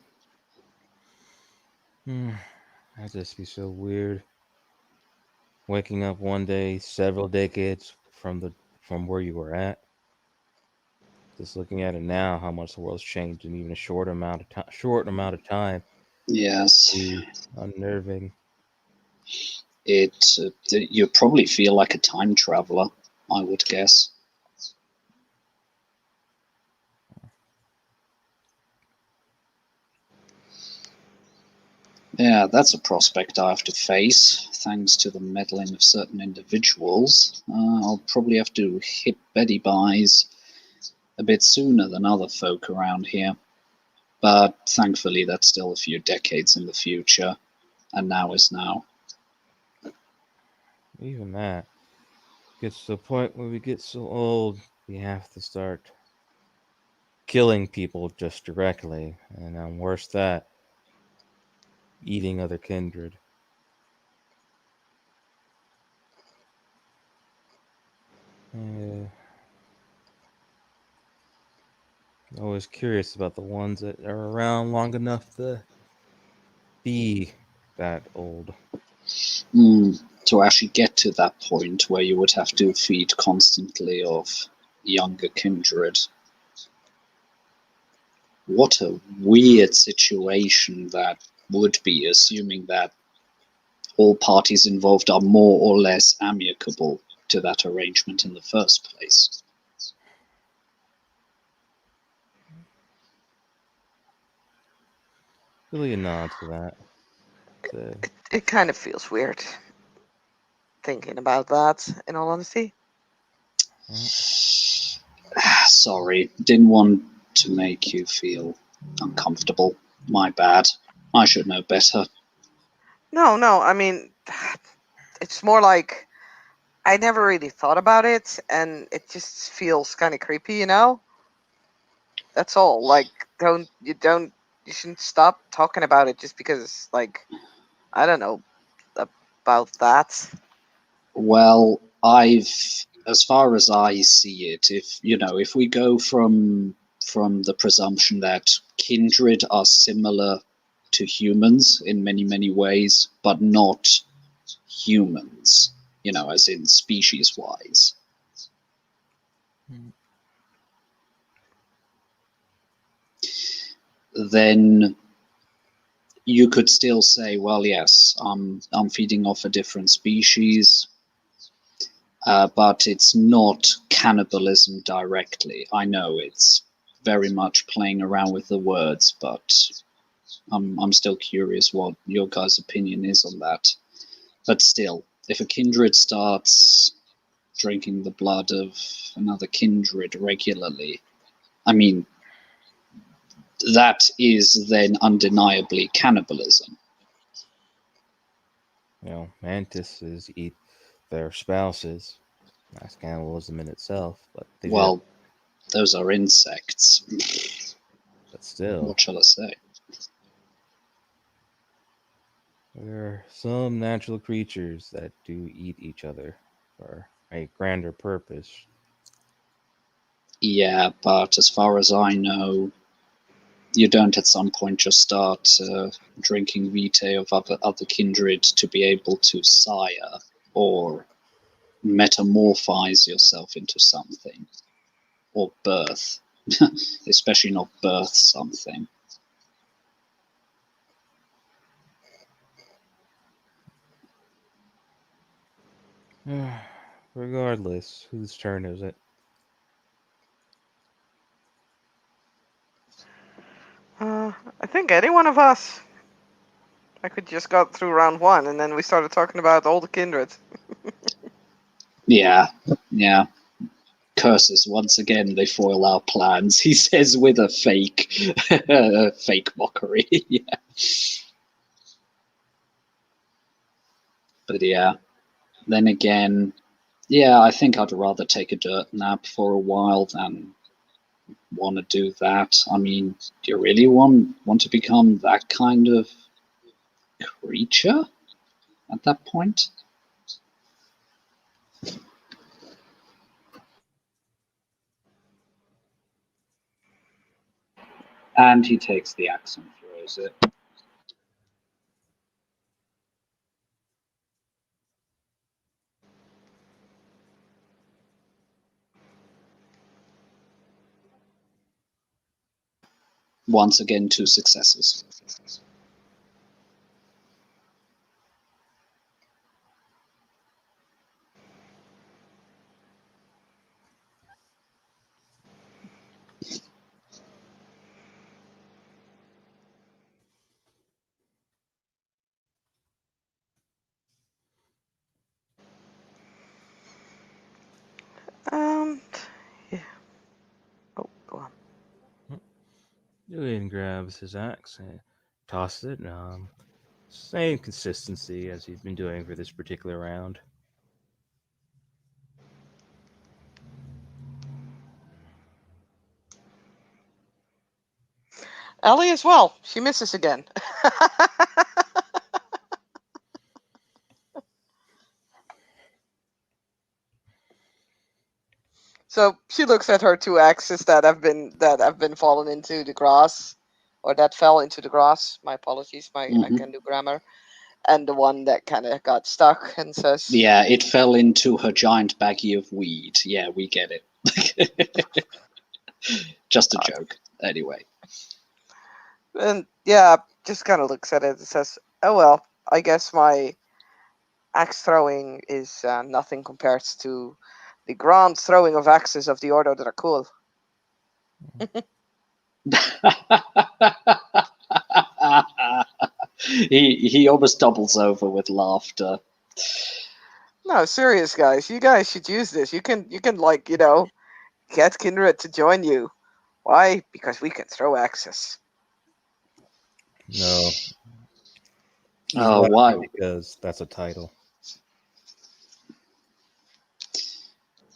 That'd just be so weird. Waking up one day, several decades from where you were at. Just looking at it now, how much the world's changed in even a short amount of time. Yes. Unnerving. You probably feel like a time traveler, I would guess. Yeah, that's a prospect I have to face, thanks to the meddling of certain individuals. I'll probably have to hit Betty buys a bit sooner than other folk around here. But thankfully, that's still a few decades in the future, and now is now. Even that gets to the point where we get so old, we have to start killing people just directly, and worse that, eating other kindred. Always curious about the ones that are around long enough to be that old. To actually get to that point where you would have to feed constantly of younger kindred. What a weird situation that would be, assuming that all parties involved are more or less amicable to that arrangement in the first place. Really a nod to that. It kind of feels weird thinking about that, in all honesty. Sorry, didn't want to make you feel uncomfortable. My bad. I should know better. No, I mean, it's more like I never really thought about it, and it just feels kind of creepy, you know? That's all. Like, you shouldn't stop talking about it just because, like, I don't know about that. Well, as far as I see it, if we go from the presumption that kindred are similar to humans in many, many ways, but not humans, as in species wise. Then you could still say, well, yes, I'm feeding off a different species, but it's not cannibalism directly. I know it's very much playing around with the words, but I'm still curious what your guys' opinion is on that. But still, if a kindred starts drinking the blood of another kindred regularly, I mean, that is then undeniably cannibalism. Mantises eat their spouses. That's cannibalism in itself, but they Well, do. those are insects. But still, What shall I say? there are some natural creatures that do eat each other for a grander purpose. Yeah, but as far as I know, you don't at some point just start drinking vitae of other kindred to be able to sire or metamorphise yourself into something, or birth, especially not birth something. Regardless, whose turn is it? I think any one of us. I could just got through round one, and then we started talking about all the kindred. Yeah. Curses once again. They foil our plans. He says with a fake mockery. Yeah. But yeah. Then again, yeah, I think I'd rather take a dirt nap for a while than want to do that. I mean, do you really want to become that kind of creature at that point? And he takes the axe and throws it. Once again, 2 successes. Julian grabs his axe and tosses it. Same consistency as he's been doing for this particular round. Ellie as well. She misses again. So she looks at her two axes that have been fallen into the grass, or that fell into the grass. My apologies, I can do grammar. And the one that kind of got stuck, and says, Yeah, it fell into her giant baggie of weed. Yeah, we get it. Just a joke. Anyway. And yeah, just kind of looks at it and says, "Oh well, I guess my axe throwing is nothing compared to the grand throwing of axes of the Ordo Dracul." he almost doubles over with laughter. No, serious guys, you guys should use this. You can like, get Kindred to join you. Why? Because we can throw axes. No. He's Oh, why? Because that's a title.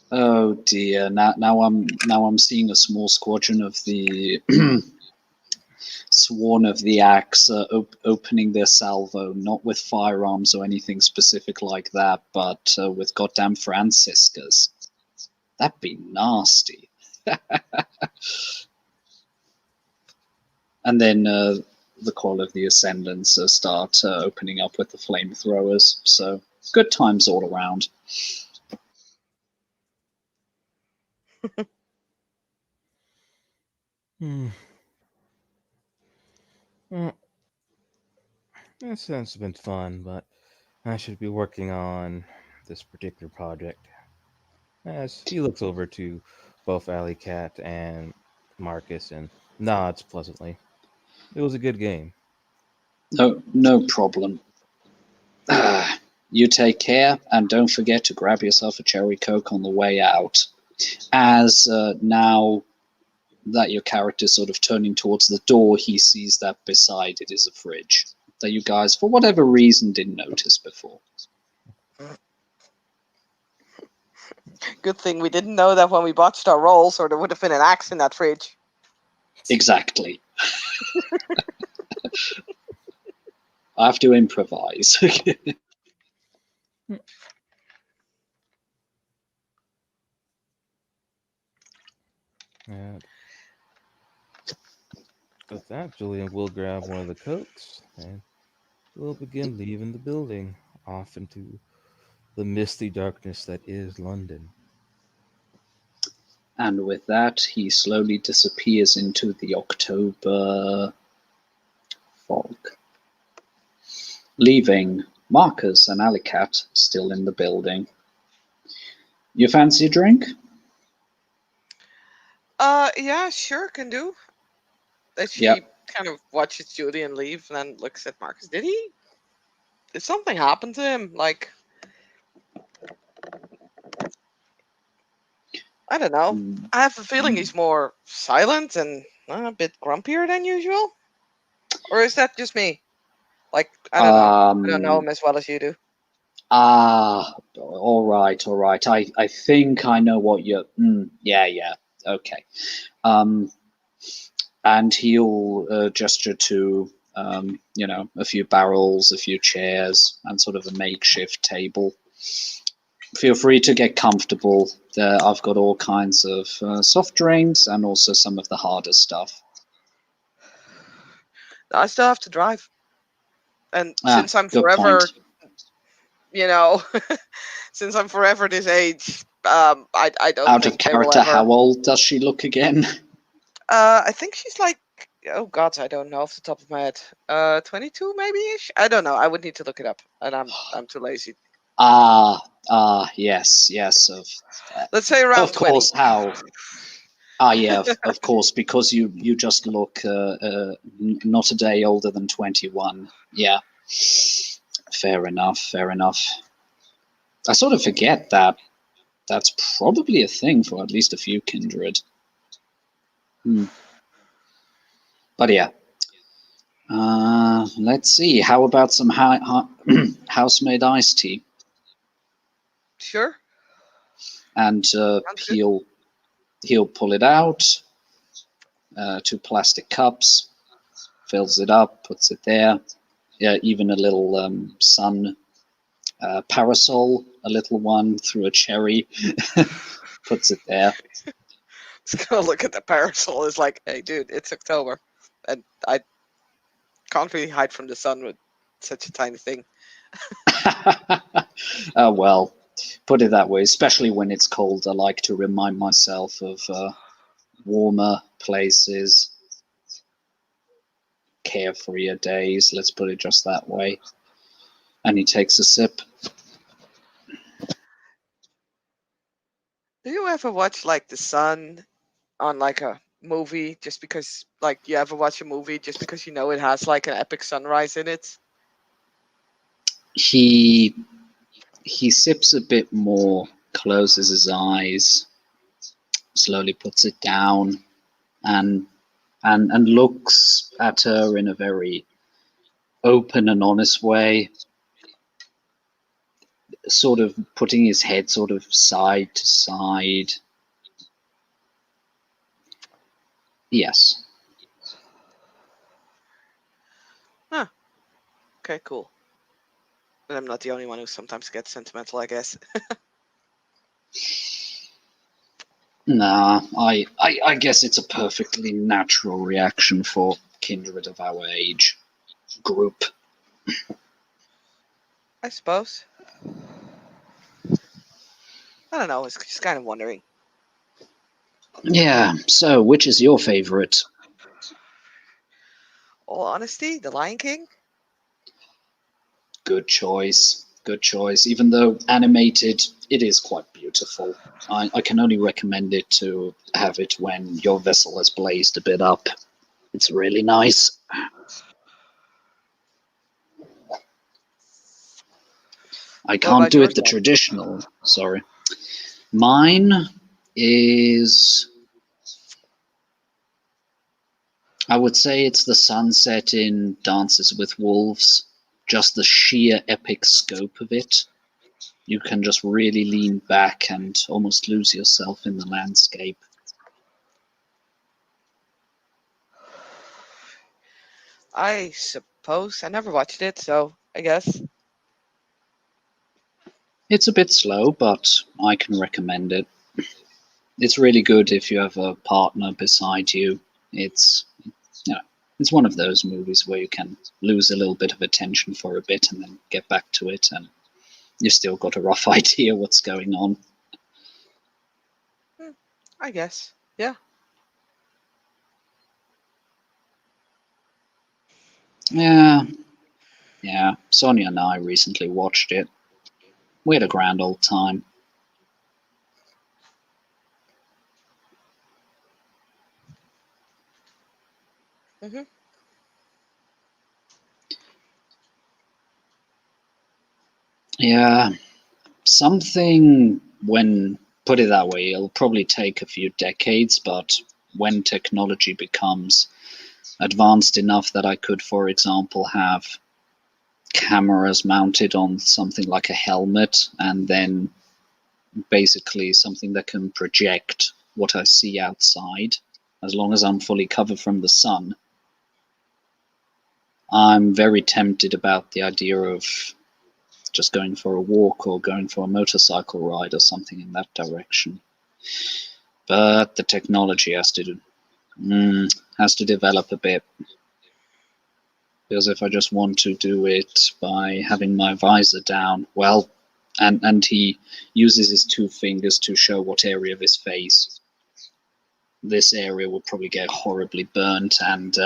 Oh dear! Now I'm seeing a small squadron of the sworn of the axe opening their salvo, not with firearms or anything specific like that, but with goddamn Franciscas. That'd be nasty. And then the Call of the Ascendants start opening up with the flamethrowers. So good times all around. Well, that sounds been fun, but I should be working on this particular project. As he looks over to both Alley Cat and Marcus and nods pleasantly. It was a good game. No problem. You take care, and don't forget to grab yourself a cherry coke on the way out. As now that your character's sort of turning towards the door, he sees that beside it is a fridge that you guys, for whatever reason, didn't notice before. Good thing we didn't know that when we botched our rolls, or there would have been an axe in that fridge. Exactly. I have to improvise. And with that, Julian will grab one of the cokes and we'll begin leaving the building off into the misty darkness that is London. And with that, he slowly disappears into the October fog, leaving Marcus and Alicat still in the building. You fancy a drink? Yeah, sure, can do. That she Yep. kind of watches Julian leave and then looks at Marcus. Did something happen to him? Like, I don't know. I have a feeling he's more silent and a bit grumpier than usual. Or is that just me? Like, I don't know. I don't know him as well as you do. All right. I think I know what you're. Yeah. Okay. And he'll gesture to a few barrels, a few chairs, and sort of a makeshift table. Feel free to get comfortable. There, I've got all kinds of soft drinks and also some of the harder stuff. I still have to drive, and since I'm forever, since I'm forever this age, I don't. Out of character, how old does she look again? I think she's like, oh god, I don't know off the top of my head. 22 maybe ish. I don't know. I would need to look it up, and I'm too lazy. Yes. Let's say around of course, 20. how? Yeah, of course, because you just look not a day older than 21. Yeah, fair enough. I sort of forget that that's probably a thing for at least a few kindred. But yeah. Let's see. How about some house-made iced tea? Sure. And Sounds good. he'll pull it out, 2 plastic cups, fills it up, puts it there. Yeah, even a little sun parasol, a little one through a cherry, puts it there. Just gonna look at the parasol. It's like, hey, dude, it's October, and I can't really hide from the sun with such a tiny thing. Well, put it that way. Especially when it's cold, I like to remind myself of warmer places, carefreer days. Let's put it just that way. And he takes a sip. Do you ever watch like the sun on like a movie just because like you ever watch a movie just because you know it has like an epic sunrise in it? He sips a bit more, closes his eyes, slowly puts it down, and looks at her in a very open and honest way, sort of putting his head sort of side to side. Yes. Huh. Okay, cool. But I'm not the only one who sometimes gets sentimental, I guess. Nah, I guess it's a perfectly natural reaction for kindred of our age group. I suppose. I don't know. I was just kind of wondering. Yeah, so which is your favorite? All honesty, The Lion King. Good choice. Good choice. Even though animated, it is quite beautiful. I can only recommend it to have it when your vessel has blazed a bit up. It's really nice. I What can't about do yours, it the then? traditional. Sorry. Mine is, I would say it's the sunset in Dances with Wolves. Just the sheer epic scope of it. You can just really lean back and almost lose yourself in the landscape. I suppose I never watched it, so I guess. It's a bit slow, but I can recommend it. It's really good if you have a partner beside you. It's, you know, it's one of those movies where you can lose a little bit of attention for a bit and then get back to it, and you've still got a rough idea what's going on. I guess. Yeah. Yeah, yeah. Sonia and I recently watched it. We had a grand old time. Hmm. Yeah, something, when put it that way, it'll probably take a few decades, but when technology becomes advanced enough that I could, for example, have cameras mounted on something like a helmet and then basically something that can project what I see outside, as long as I'm fully covered from the sun, I'm very tempted about the idea of just going for a walk or going for a motorcycle ride or something in that direction. But the technology has to develop a bit, because if I just want to do it by having my visor down, well, and he uses his 2 fingers to show what area of his face. This area will probably get horribly burnt, and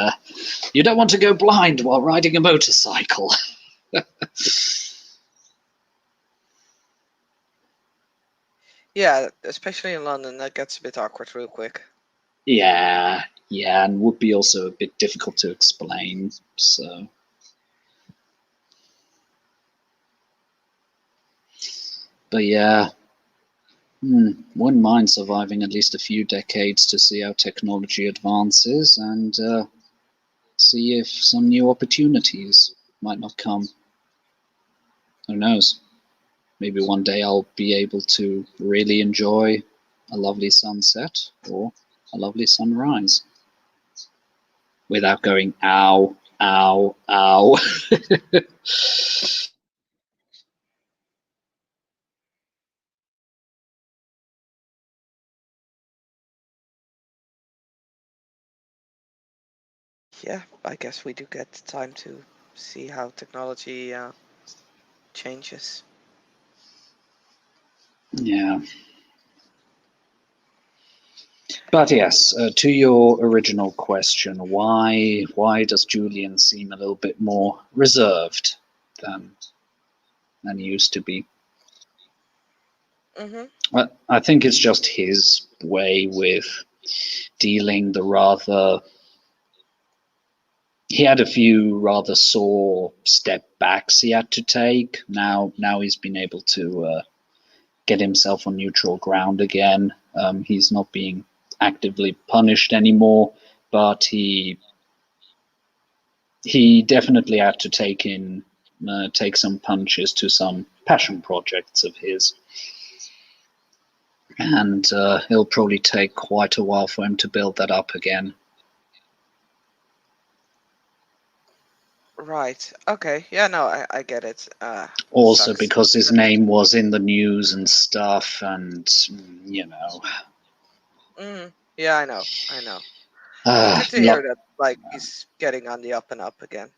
you don't want to go blind while riding a motorcycle. Yeah, especially in London, that gets a bit awkward real quick. Yeah, and would be also a bit difficult to explain. So, but yeah, wouldn't mind surviving at least a few decades to see how technology advances, and See if some new opportunities might not come. Who knows? Maybe one day I'll be able to really enjoy a lovely sunset or a lovely sunrise without going, ow, ow, ow. Yeah, I guess we do get time to see how technology changes. Yeah. But yes, to your original question, why does Julian seem a little bit more reserved than he used to be? I think it's just his way with dealing the rather. He had a few rather sore step backs he had to take. Now he's been able to get himself on neutral ground again. He's not being actively punished anymore, but he definitely had to take some punches to some passion projects of his. And it'll probably take quite a while for him to build that up again. Right. Okay. Yeah, no, I get it. Also Sucks. because his name was in the news and stuff, and you know. Yeah, I know. But good to hear that, like, he's getting on the up and up again.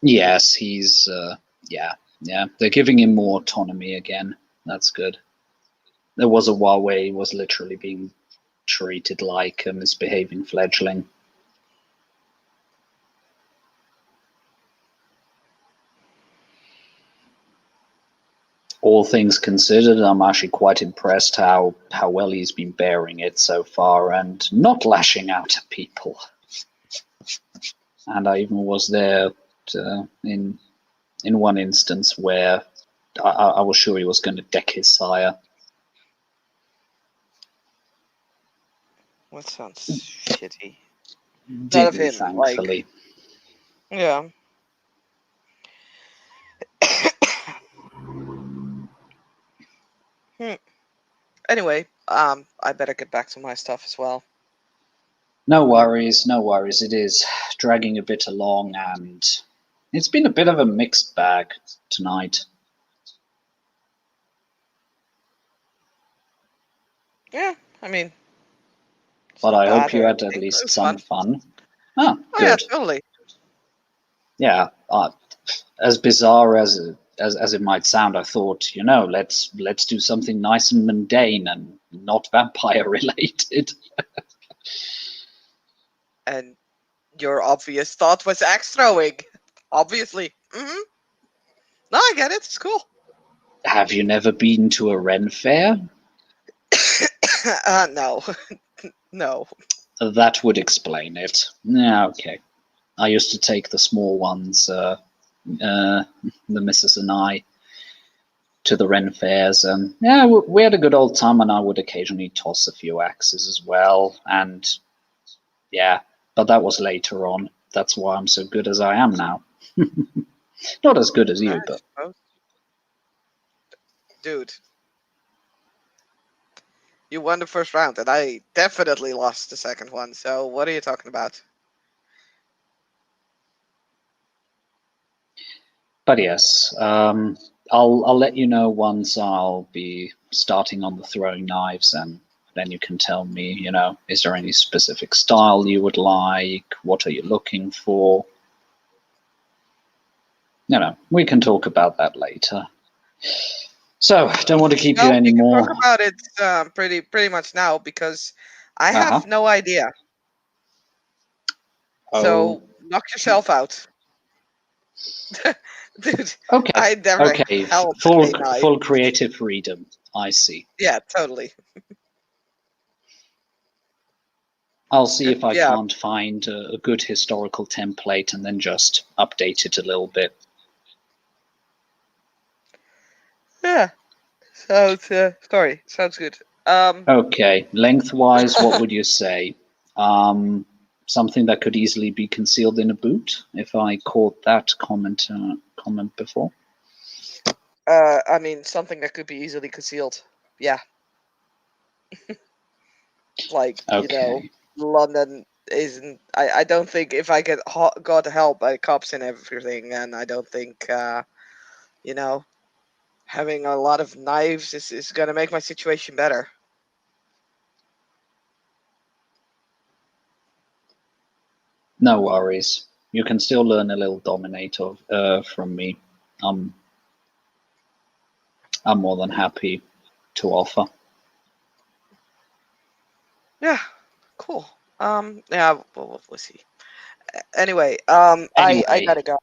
Yes, he's yeah. They're giving him more autonomy again. That's good. There was a while where he was literally being treated like a misbehaving fledgling. All things considered, I'm actually quite impressed how well he's been bearing it so far and not lashing out at people. And I even was there in one instance where I was sure he was going to deck his sire. That sounds shitty. Not of him, thankfully. Like, yeah. Anyway, I better get back to my stuff as well. No worries. It is dragging a bit along, and it's been a bit of a mixed bag tonight. Yeah, I mean. But I hope you had at least some fun. Oh, good. Yeah, totally. Yeah, as bizarre as it might sound, I thought, let's do something nice and mundane and not vampire related. And your obvious thought was axe throwing, obviously. No, I get it. It's cool. Have you never been to a Ren fair? No. No. That would explain it. Yeah, okay. I used to take the small ones, the missus and I, to the Ren fairs, and yeah, we had a good old time, and I would occasionally toss a few axes as well, and yeah, but that was later on. That's why I'm so good as I am now. Not as good as you, but... Dude. You won the first round, and I definitely lost the second one, so what are you talking about? But yes, I'll let you know once I'll be starting on the throwing knives, and then you can tell me, is there any specific style you would like? What are you looking for? We can talk about that later. So, don't want to keep you anymore. We can talk about it pretty much now, because I have no idea. So, knock yourself out. Dude, okay. I never held full creative freedom. I see. Yeah, totally. I'll see if I can't find a good historical template and then just update it a little bit. Yeah. Sounds good. Okay, lengthwise, what would you say? something that could easily be concealed in a boot, if I caught that comment before. I mean, something that could be easily concealed. Yeah. Like, Okay. London isn't. I don't think if I got help by cops and everything, and I don't think, having a lot of knives is going to make my situation better. No worries. You can still learn a little Dominator from me. I'm more than happy to offer. Yeah, cool. Yeah, we'll see. Anyway, I gotta go.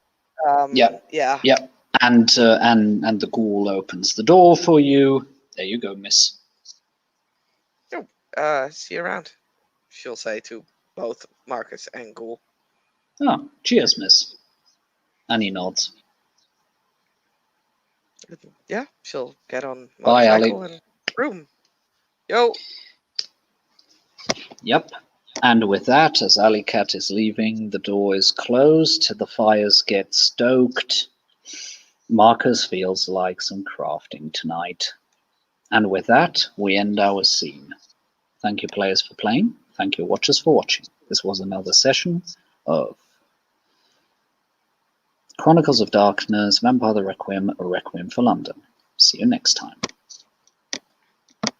Yep. Yeah. Yep. And the ghoul opens the door for you. There you go, miss. See you around. She'll say to both Marcus and Ghoul. Oh, cheers, miss. And he nods. Yeah, she'll get on Bye, Ali. motorcycle and room. Yo. Yep. And with that, as Alicat is leaving, the door is closed, the fires get stoked. Marcus feels like some crafting tonight. And with that, we end our scene. Thank you, players, for playing. Thank you, watchers, for watching. This was another session of Chronicles of Darkness, Vampire the Requiem, or Requiem for London. See you next time.